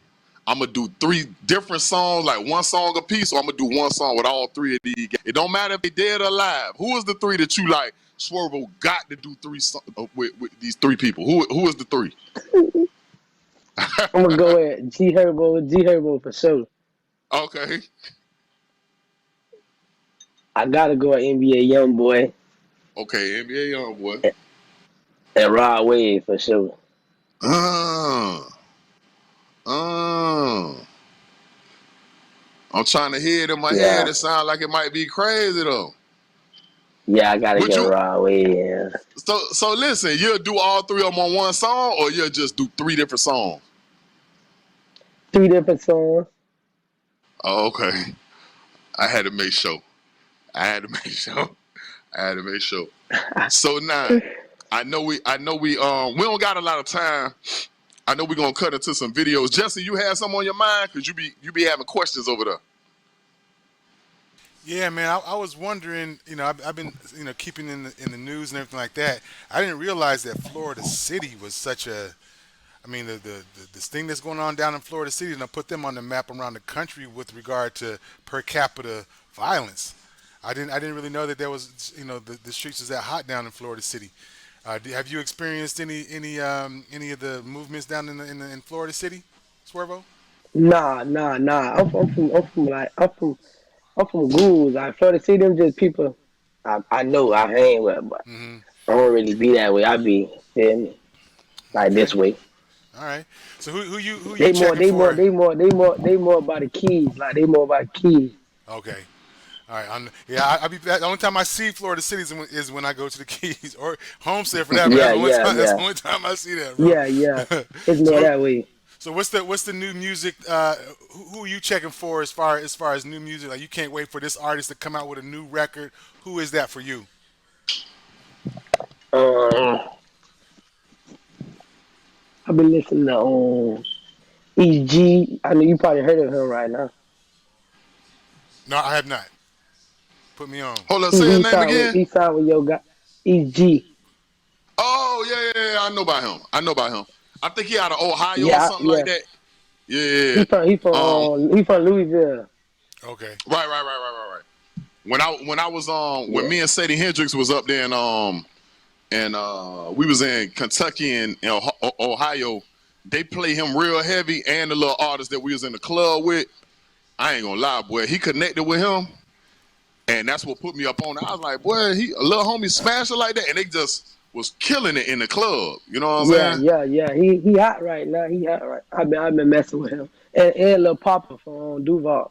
S1: I'm gonna do three different songs, like one song a piece, or I'm gonna do one song with all three of these guys. It don't matter if they dead or alive. Who is the three that you like? Swervo got to do with these three people. Who is the three?
S5: I'm gonna go with G Herbo for sure.
S1: Okay.
S5: I gotta go with NBA YoungBoy
S1: Okay, NBA Youngboy.
S5: and Rod Wave for sure.
S1: Uh, uh. I'm trying to hear it in my head.
S5: Yeah,
S1: It sounds like it might be crazy though.
S5: yeah, I gotta
S1: Would
S5: get
S1: you?
S5: Rod Wave. Yeah.
S1: So listen. You'll do all three of them on one song, or you'll just do three different songs.
S5: 3 different songs.
S1: Oh, okay. I had to make sure. I had to make sure. I had to make sure. So now, we don't got a lot of time. I know we're gonna cut into some videos. Jesse, you had something on your mind? Cause you be having questions over there.
S2: Yeah, man. I was wondering. I've been keeping in the news and everything like that. I didn't realize that Florida City was such a. I mean, this thing that's going on down in Florida City, and I put them on the map around the country with regard to per capita violence. I didn't really know that there was the streets was that hot down in Florida City. Have you experienced any of the movements down in Florida City, Swervo?
S5: Nah, nah, nah. I'm from Gould. Like Florida City, them just people I know I hang with, but
S2: Hmm.
S5: I don't really be that way. I be feel me like
S2: Okay.
S5: this way.
S2: All right. So who you
S5: They more,
S2: checking
S5: they more,
S2: for?
S5: they more, they more, they more about the keys. Like they more about the keys.
S2: Okay. All right. Yeah. The only time I see Florida City is when I go to the Keys or Homestead for that. But
S5: Yeah, yeah,
S2: that's
S5: yeah,
S2: the only time I see that, bro.
S5: yeah, yeah. It's more
S2: so
S5: that way.
S2: so what's the new music? Who are you checking for as far as new music? Like you can't wait for this artist to come out with a new record. Who is that for you?
S5: I've been listening to East G. I know you probably heard of him right now.
S2: No, I have not. Put me on.
S1: Hold up, say his
S5: He
S1: name
S5: signed with
S1: again.
S5: your guy East G.
S1: Oh yeah. I know about him. I think he out of Ohio or
S5: Yeah,
S1: something
S5: yeah.
S1: like that. Yeah.
S5: He
S1: Um.
S5: from Louisville.
S2: Okay.
S1: Right. When I was when
S5: Yeah.
S1: me and Sadie Hendrix was up there and we was in Kentucky and Ohio, they play him real heavy, and the little artist that we was in the club with. I ain't gonna lie, boy. He connected with him, and that's what put me up on it. I was like, boy, he a little homie smasher like that, and they just was killing it in the club. You know what I'm saying?
S5: Yeah. He hot right now. He hot right. I've been messing with him and Lil Papa from Duval.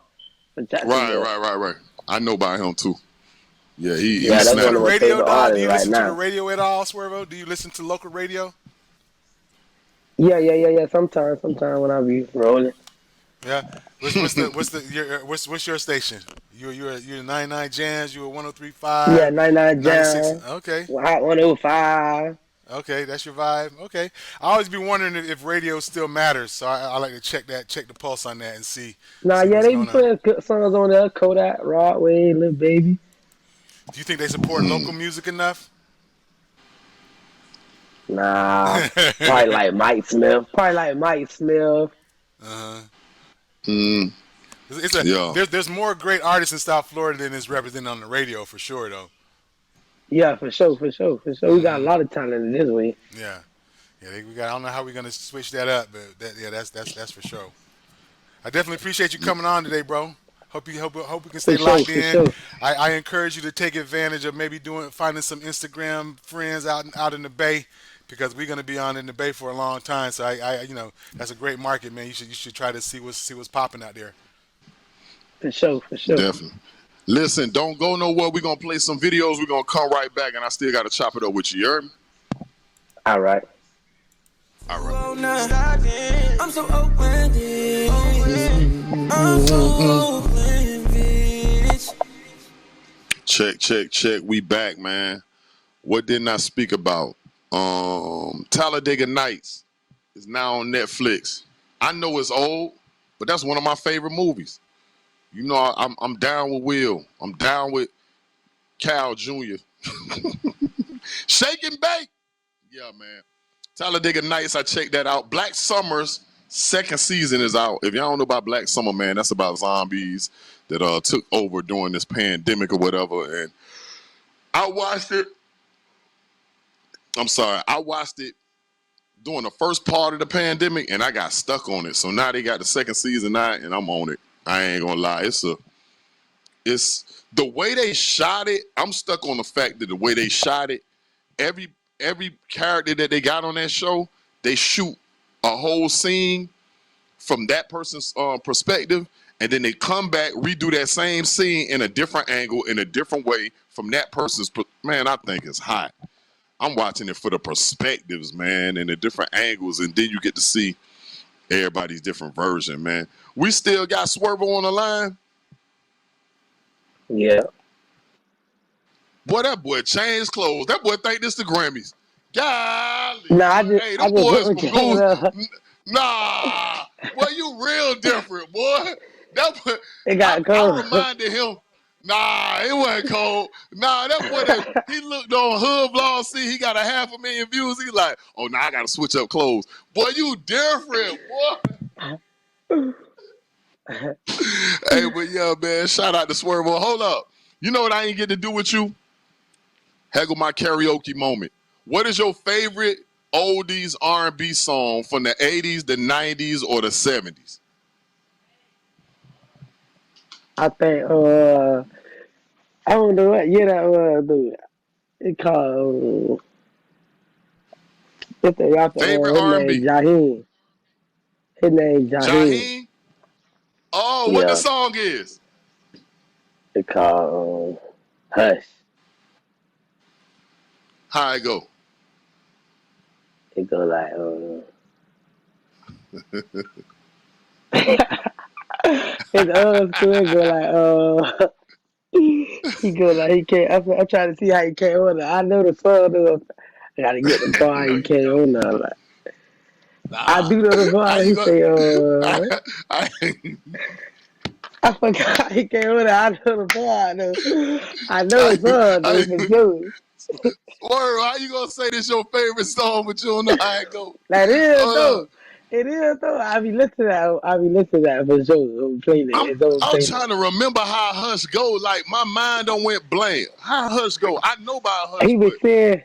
S1: Right. I know about him too. Yeah, he
S5: Yeah, that's
S2: Listen to
S5: one
S2: the
S5: of my
S2: radio,
S5: favorite
S2: dog. Do
S5: artists
S2: you
S5: right
S2: listen to the
S5: now.
S2: radio at all, Swervo? Do you listen to local radio?
S5: Yeah. Sometimes when I be rolling.
S2: Yeah. What's your station? You're 99 Jams. You a
S5: Yeah,
S2: 103.5,
S5: 99
S2: 96.
S5: Jam,
S2: Okay.
S5: Hot 105.
S2: Okay, that's your vibe. Okay, I always be wondering if radio still matters, so I like to check the pulse on that and see
S5: Nah, yeah,
S2: what's
S5: they be
S2: going on.
S5: putting good songs on there. Kodak, Broadway, Lil Baby.
S2: Do you think they support local music enough?
S5: Nah, probably like Mike Smith.
S1: Mm, yeah.
S2: There's more great artists in South Florida than is represented on the radio for sure though.
S5: Yeah, for sure. We got a lot of talent in this way.
S2: Yeah, we got. I don't know how we're gonna switch that up, but that's for sure. I definitely appreciate you coming on today, bro. Hope we can stay locked in.
S5: Sure.
S2: I encourage you to take advantage of maybe finding some Instagram friends out in the Bay, because we're gonna be on in the Bay for a long time. So I that's a great market, man. You should try to see what's popping out there.
S5: For sure.
S1: Definitely. Listen, don't go nowhere. We're going to play some videos. We're going to come right back, and I still got to chop it up with you. You heard me?
S5: All right.
S6: I'm so Oakland.
S1: Check. We back, man. What didn't I speak about? Talladega Nights is now on Netflix. I know it's old, but that's one of my favorite movies. You know, I'm down with Will. I'm down with Cal Jr. Shake and bake. Yeah, man. Talladega Nights, I checked that out. Black Summer's second season is out. If y'all don't know about Black Summer, man, that's about zombies that took over during this pandemic or whatever. And I watched it. I watched it during the first part of the pandemic, and I got stuck on it. So now they got the second season out, and I'm on it. I ain't gonna lie. It's the way they shot it. I'm stuck on the fact that the way they shot it, every character that they got on that show, they shoot a whole scene from that person's perspective, and then they come back, redo that same scene in a different angle, in a different way from that person's. Man, I think it's hot. I'm watching it for the perspectives, man, and the different angles, and then you get to see everybody's different version, man. We still got Swervo on the line.
S5: Yeah.
S1: Boy, that boy changed clothes. That boy think this the Grammys. Golly.
S5: Nah,
S1: Hey, them boys from Goose. Nah. Boy, you real different, boy. That boy,
S5: It got cold.
S1: I reminded him. Nah, it wasn't cold. Nah, that boy, he looked on Hood Vlog, see he got 500,000 views. He like, oh, now I got to switch up clothes. Boy, you different, boy. Hey, but yeah, man, shout out to Swervo. Hold up. You know what I ain't get to do with you? Haggle my karaoke moment. What is your favorite oldies R&B song from the 80s, the 90s, or the 70s?
S5: I think I don't know what year that was, dude. It called it's the rapper
S1: Favorite R&B?
S5: Jaheim. His name Jaheim.
S1: Jaheim? Oh, what
S5: Yeah.
S1: the song is?
S5: It called Hush.
S1: How it go?
S5: It go like it's old school. It go like he go like he can't. I'm trying to see how he can't order. I know the song though. I gotta get the bar. He came on there. Like, I
S1: Nah.
S5: do know the bar.
S1: How
S5: He
S1: you
S5: say,
S1: gonna?
S5: I forgot he came on there. I know the bar. I know it's her though for
S1: I,
S5: sure.
S1: Word, how you gonna say this your favorite song, but you don't know how it go?
S5: That is
S1: Hold up.
S5: though. It is though. I be listening to that. I be listening to that for sure. Playing it. It's on
S1: I'm
S5: playlist.
S1: trying to remember how Hush go. Like my mind don't went blank. How Hush go? I know about Hush,
S5: He was
S1: but
S5: saying.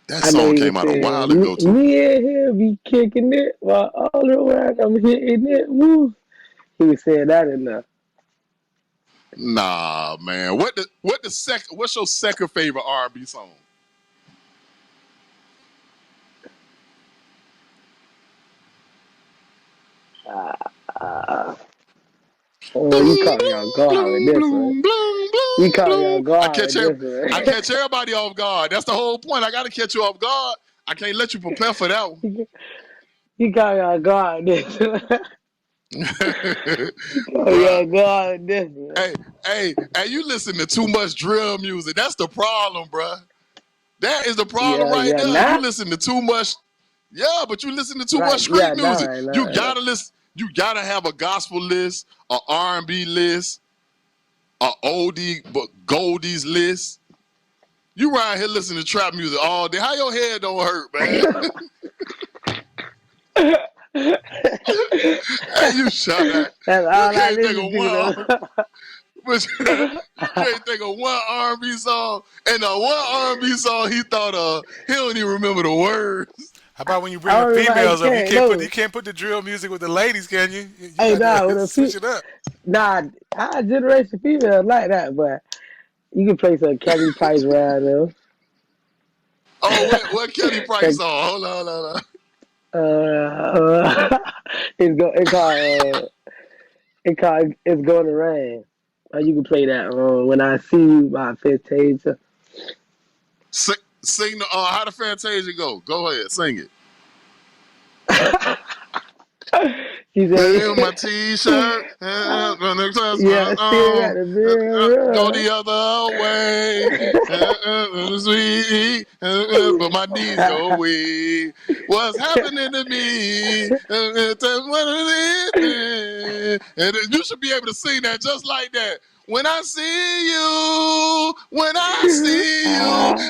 S1: that
S5: I know
S1: song
S5: he was
S1: came out a while
S5: saying,
S1: ago too.
S5: me and him be kicking it while all around I'm hitting it. Woo. He was saying that in there.
S1: Nah, man. What's your second favorite R&B song?
S5: Oh, you
S1: Bloom,
S5: caught me off guard with
S1: bloom,
S5: this one.
S1: bloom, bloom,
S5: You
S1: bloom,
S5: caught me off
S1: bloom.
S5: guard with this
S1: I
S5: one.
S1: catch everybody off guard. That's the whole point. I gotta catch you off guard. I can't let you prepare for that one.
S5: You caught me off guard with this one. You caught me
S1: Bruh.
S5: off guard with this one.
S1: Hey, you listen to too much drill music. That's the problem, bruh. That is the problem right
S5: Yeah,
S1: there. You
S5: nah.
S1: listen to too much. Yeah, but you listen to too much
S5: Right,
S1: street
S5: yeah, nah,
S1: music.
S5: right,
S1: You
S5: nah.
S1: gotta listen. You gotta have a gospel list, a R&B list, a oldie but goldies list. You right here listening to trap music all day. How your head don't hurt, man? Hey, you shut up.
S5: That's
S1: You
S5: all I
S1: can't think
S5: listen
S1: of
S5: to though.
S1: one. But you can't think of one R&B song, and the one R&B song he thought of, he don't even remember the words.
S2: How about when you bring
S5: I
S2: the
S5: don't remember how
S2: females up?
S5: no.
S2: You can't put the drill music with the ladies, can you? You
S5: Hey,
S2: got
S5: nah,
S2: to
S5: with
S2: switch it up.
S5: nah, our generation females like that, but you can play some Kelly Price around though.
S1: Oh, what Kelly Price song? Hold on.
S5: It's going to rain. Or you can play that when I see you by Fantasia.
S1: Sing the how the Fantasia go? Go ahead, sing it.
S5: She
S1: In my
S5: said,
S1: t-shirt, gonna touch my
S5: yeah, still got the
S1: go
S5: mirror.
S1: the other way, sweet, but my knees go weak. What's happening to me? And you should be able to sing that just like that. When I see you,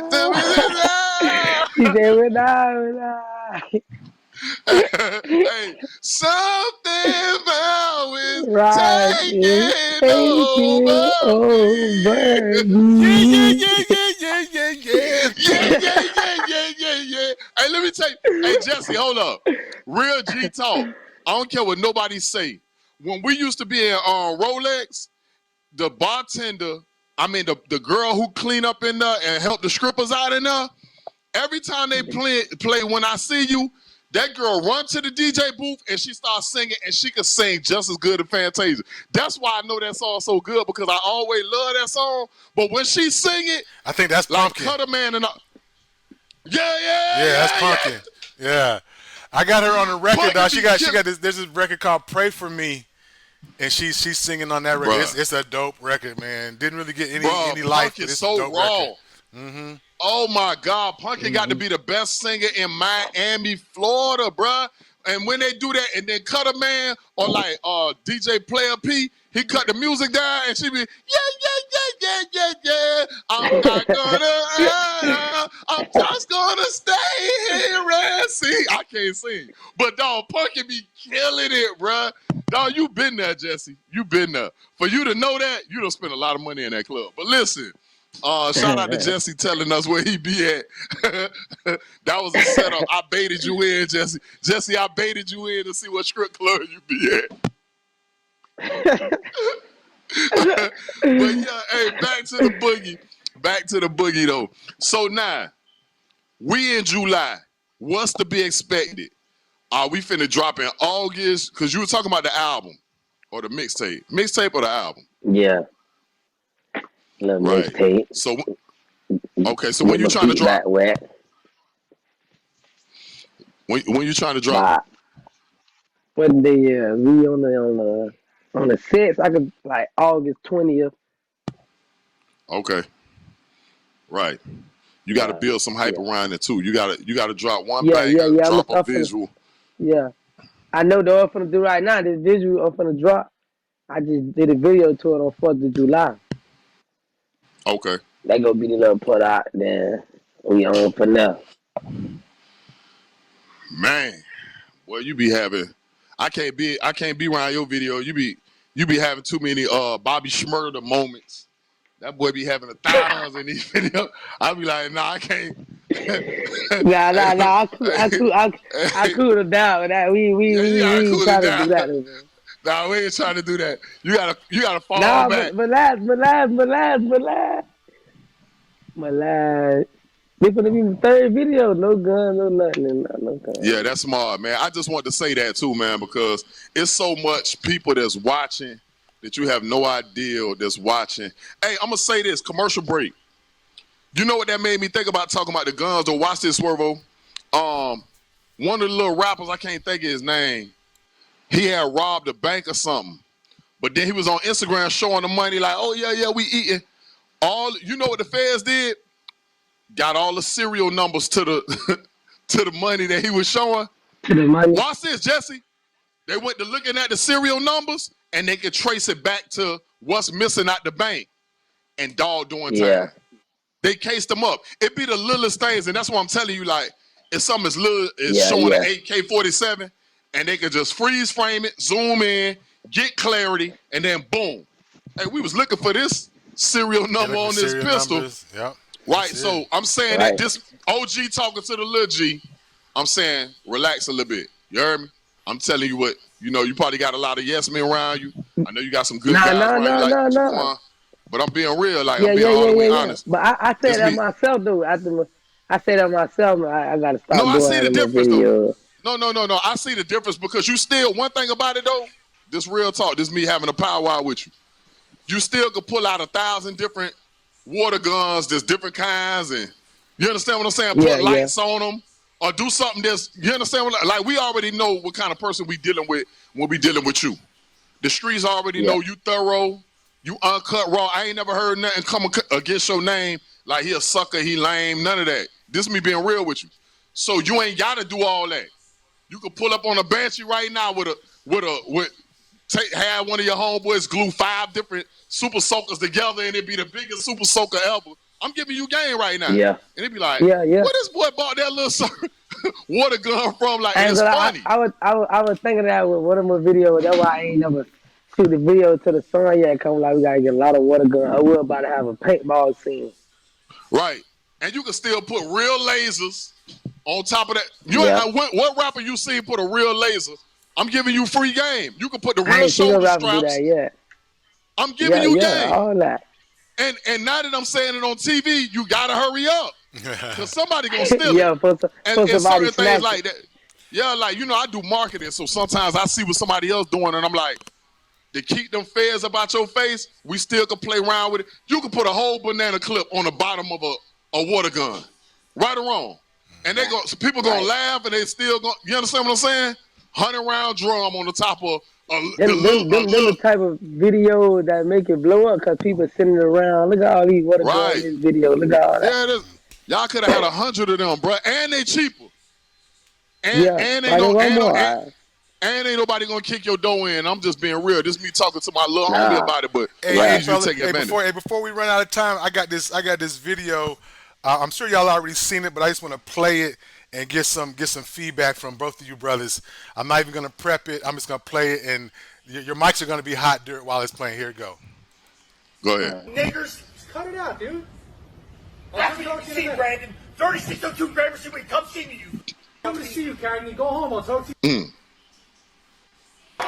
S1: tell me that.
S5: She said, when I.
S1: Hey, something about is
S5: Right, it's
S1: taking over
S5: taking over
S1: me.
S5: me.
S1: Yeah. Hey, let me tell you. Hey, Jesse, hold up. Real G talk. I don't care what nobody say. When we used to be in Rolex, the bartender, the girl who clean up in there and help the strippers out in there, every time they play When I See You, that girl run to the DJ booth and she starts singing, and she can sing just as good as Fantasia. That's why I know that song so good, because I always love that song. But when she sing it,
S2: I think that's
S1: like
S2: Pumpkin.
S1: Cutler Manor and
S2: Yeah, that's Pumpkin. Yeah. I got her on the record, dog. She got this. There's this record called "Pray for Me," and she's singing on that record. It's a dope record, man. Didn't really get any life, but it's
S1: so
S2: a dope
S1: raw.
S2: record. Mm-hmm.
S1: Oh my God, Pumpkin got to be the best singer in Miami, Florida, bruh. And when they do that, and then Cutler Man or like DJ Player P, he cut the music down, and she be yeah. I'm not gonna, I'm just gonna stay here and see. I can't sing, but dog, Pumpkin be killing it, bruh. Dog, you been there, Jesse. You been there. For you to know that, you don't spend a lot of money in that club. But listen. Shout out to Jesse telling us where he be at. That was a setup. I baited you in, Jesse. Jesse, I baited you in to see what strip club you be at. But yeah, hey, back to the boogie. Back to the boogie though. So now, we in July. What's to be expected? Are we finna drop in August? Because you were talking about the album or the mixtape. Mixtape or the album?
S5: Yeah. Little mixtape.
S1: So, okay, so when you trying to drop? When you trying to drop?
S5: What day is we on the 6th? I could like August 20th.
S1: Okay. Right. You got to build some hype around it too. You got to drop one
S5: Yeah,
S1: bang, drop a
S5: I'm
S1: visual.
S5: Yeah. I know what I'm finna do right now. This visual I'm finna drop. I just did a video to it on 4th of July.
S1: Okay.
S5: That gonna be the little put out there. We on for now.
S1: Man, boy, you be having. I can't be around your video. You be having too many Bobby Shmurda moments. That boy be having 1,000 in these videos. I be like, nah, I can't.
S5: Nah. I cool it down with that. We ain't trying to do that. Man.
S1: Nah, we ain't trying to do that. You gotta fall back.
S5: Relax. This gonna be the 3rd video. No gun, no nothing. No gun.
S1: Yeah, that's smart, man. I just want to say that too, man, because it's so much people that's watching that you have no idea that's watching. Hey, I'm gonna say this, commercial break. You know what that made me think about talking about the guns? Though, watch this, Swervo. One of the little rappers, I can't think of his name. He had robbed a bank or something, but then he was on Instagram showing the money, like, oh yeah, we eating. You know what the feds did? Got all the serial numbers to the to the money that he was showing.
S5: To the money.
S1: Watch this, Jesse. They went to looking at the serial numbers and they could trace it back to what's missing at the bank. And dog doing time. They cased them up. It be the littlest things, and that's what I'm telling you. Like, if something is little, showing an AK-47, and they could just freeze frame it, zoom in, get clarity, and then boom. Hey, we was looking for this serial number on this pistol.
S2: Yep.
S1: Right, so I'm saying that this OG talking to the little G, I'm saying relax a little bit. You heard me? I'm telling you what, you probably got a lot of yes men around you. I know you got some good guys around you.
S5: No.
S1: But I'm being real, like I'm being all the way honest.
S5: But I say that myself, though. I say that myself. I gotta stop.
S1: No, I see the difference, though. No. I see the difference because you still. One thing about it, though, this real talk. This me having a powwow with you. You still could pull out 1,000 different water guns. There's different kinds, and you understand what I'm saying? Put lights on them, or do something that's. You understand what? Like we already know what kind of person we dealing with when we dealing with you. The streets already know you thorough. You uncut raw. I ain't never heard nothing come against your name like he a sucker, he lame, none of that. This me being real with you. So you ain't gotta do all that. You could pull up on a Banshee right now have one of your homeboys glue 5 different super soakers together and it'd be the biggest super soaker ever. I'm giving you game right now. Yeah. And it'd be like, where this boy bought that little water gun from? Like, it's funny.
S5: I was thinking that with one of my videos. That's why I ain't never shoot the video to the sun yet. Come like we gotta get a lot of water gun. We're about to have a paintball scene.
S1: Right, and you can still put real lasers on top of that. What rapper you see put a real laser? I'm giving you free game. You can put the real shoulder straps. I'm giving you game.
S5: All that.
S1: And now that I'm saying it on TV, you gotta hurry up because somebody gonna steal it. And certain things like that. Yeah, like I do marketing, so sometimes I see what somebody else doing, and I'm like. To keep them feds about your face, we still can play around with it. You can put a whole banana clip on the bottom of a water gun, right or wrong, and people gonna laugh, and they still gonna. You understand what I'm saying? 100-round drum on the top of
S5: the type of video that make it blow up because people sitting around. Look at all these water guns in this video. Look at all that.
S1: Yeah, y'all could have had 100 of them, bro, and they cheaper. And ain't nobody gonna kick your door in. I'm just being real. This me talking to my little homie about it, but
S2: before we run out of time, I got this video. I'm sure y'all already seen it, but I just want to play it and get some feedback from both of you brothers. I'm not even gonna prep it. I'm just gonna play it, and your mics are gonna be hot while it's playing. Here it go.
S1: Go ahead.
S7: Niggers, cut it out, dude. That's what you see, Brandon. 3602 Gramercy, we come see you. Come to see you, Karen. You go home. I'll talk to you.
S1: I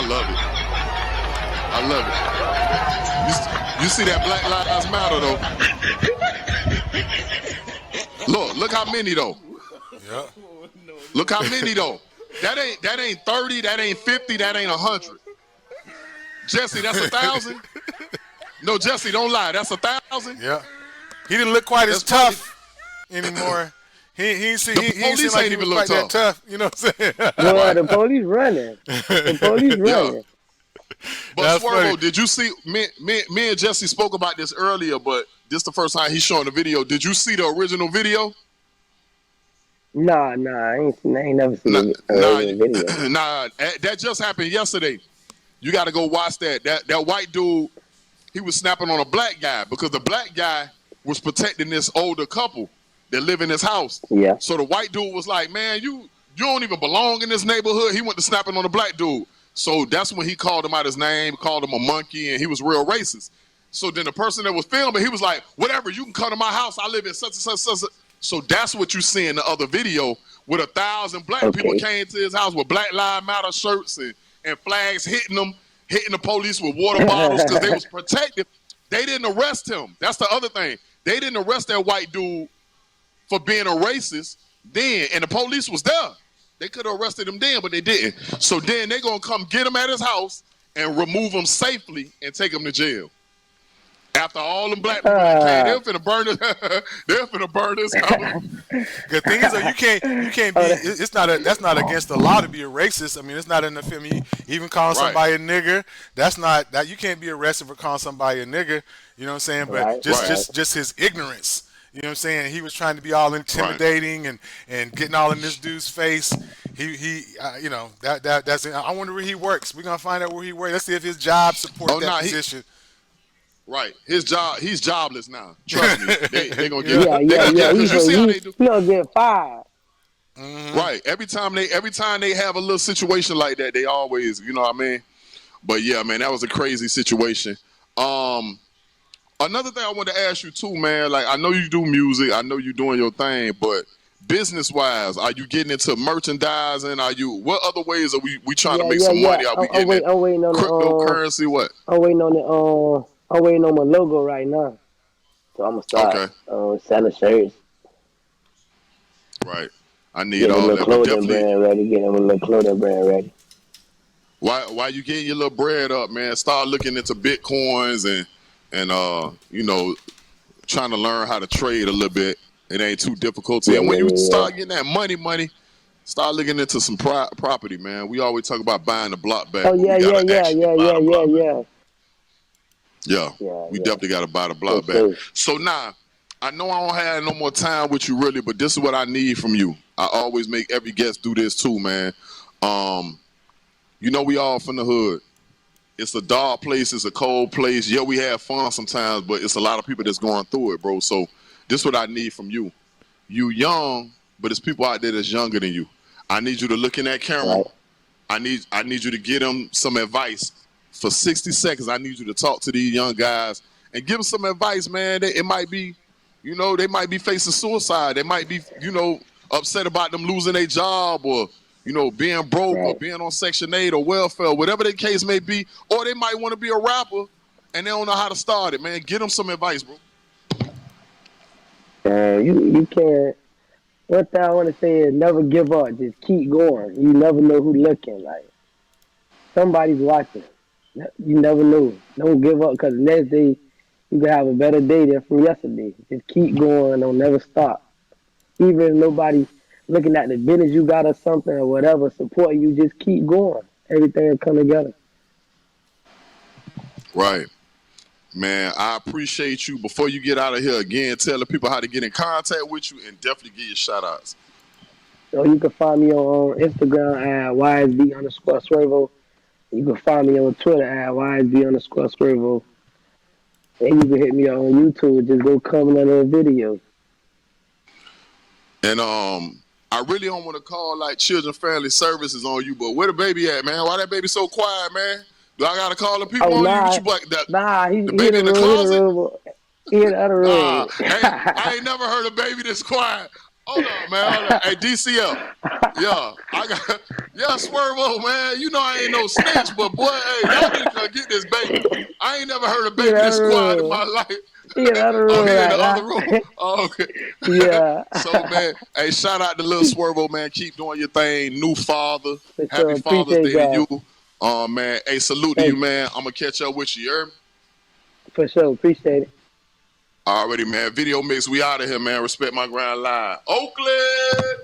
S1: love it. You see that Black Lives Matter though. Look how many though.
S2: Yeah.
S1: Look how many though. That ain't 30. That ain't 50. That ain't 100. Jesse, that's 1,000. No, Jesse, don't lie. That's 1,000.
S2: Yeah. He didn't look quite as tough anymore. He seemed like he was quite that tough. You know what I'm saying?
S5: Boy, the police running.
S1: But Swervo, did you see me and Jesse spoke about this earlier, but this the first time he's showing the video. Did you see the original video?
S5: Nah, I ain't never seen the video.
S1: Nah, that just happened yesterday. You got to go watch that. That white dude, he was snapping on a black guy because the black guy was protecting this older couple that live in his house.
S5: Yeah.
S1: So the white dude was like, man, you don't even belong in this neighborhood. He went to snapping on the black dude. So that's when he called him out his name, called him a monkey, and he was real racist. So then the person that was filming, he was like, whatever, you can come to my house. I live in such and such, such. So that's what you see in the other video with 1,000 black people came to his house with Black Lives Matter shirts and flags hitting the police with water bottles because they was protected. They didn't arrest him. That's the other thing. They didn't arrest that white dude for being a racist then, and the police was there. They could have arrested him then, but they didn't. So then they're going to come get him at his house and remove him safely and take him to jail. After all them black people that came, they're finna burn this. They're finna burn this house.
S2: The thing is, though, you can't be. That's not against the law to be a racist. I mean, it's not in the film. Even calling somebody a nigger, that's not that. You can't be arrested for calling somebody a nigger. You know what I'm saying? But just his ignorance. You know what I'm saying? He was trying to be all intimidating and getting all in this dude's face. You know, that's it. I wonder where he works. We're gonna find out where he works. Let's see if his job supports that position.
S1: Right, his job. He's jobless now. Trust me. They gonna get.
S5: Yeah. He's gonna get fired.
S1: Mm-hmm. Right. Every time they have a little situation like that, they always, you know what I mean. But yeah, man, that was a crazy situation. Another thing I wanted to ask you too, man. Like, I know you do music. I know you're doing your thing, but business-wise, are you getting into merchandising? What other ways are we trying to make some money? Are we getting cryptocurrency? What?
S5: I'm waiting on my logo right now. So I'm gonna start selling shirts.
S1: Right. I need all that.
S5: Getting a little clothing brand ready.
S1: Why you getting your little bread up, man? Start looking into Bitcoins and you know, trying to learn how to trade a little bit. It ain't too difficult. And when you start getting that money, start looking into some property, man. We always talk about buying the block back.
S5: Oh yeah.
S1: Yeah, we definitely got to buy the block back. So now, I know I don't have no more time with you really, but this is what I need from you. I always make every guest do this too, man. You know we all from the hood. It's a dark place. It's a cold place. Yeah, we have fun sometimes, but it's a lot of people that's going through it, bro. So this is what I need from you. You young, but it's people out there that's younger than you. I need you to look in that camera. I need you to give them some advice. For 60 seconds, I need you to talk to these young guys and give them some advice, man. It might be, you know, they might be facing suicide. They might be, you know, upset about them losing their job or, you know, being broke or being on Section 8 or welfare, whatever the case may be. Or they might want to be a rapper and they don't know how to start it, man. Give them some advice, bro.
S5: You can't. One thing I want to say is never give up. Just keep going. You never know who's looking. Like, somebody's watching. You never know. Don't give up because the next day you can have a better day than from yesterday. Just keep going. Don't never stop. Even if nobody looking at the business you got or something or whatever, support you, just keep going. Everything will come together.
S1: Right. Man, I appreciate you. Before you get out of here again, tell the people how to get in contact with you and definitely give your shout-outs.
S5: So you can find me on Instagram at YSB_Swervo. You can find me on Twitter at YSB_Swervo. And you can hit me on YouTube. Just go comment on the video.
S1: And I really don't want to call like Children Family Services on you, but where the baby at, man? Why that baby so quiet, man? Do I gotta call the people on you?
S5: He's
S1: the baby in the closet.
S5: He in the other room.
S1: I ain't never heard a baby this quiet. Hold on, man. Hold on. Hey, DCL. Yeah, Swervo, man. You know I ain't no snitch, but boy, hey, y'all need to get this baby. I ain't never heard a baby this quiet in my life.
S5: He in the other room.
S1: Oh, he in the other room. Oh, okay.
S5: Yeah.
S1: So, man, hey, shout out to Lil Swervo, man. Keep doing your thing. New father. Happy Father's Day to you. Man, hey, salute to you, man. I'm going to catch up with you, you heard me?
S5: For sure. Appreciate it.
S1: Already, man. Video mix. We out of here, man. Respect my grind live. Oakland!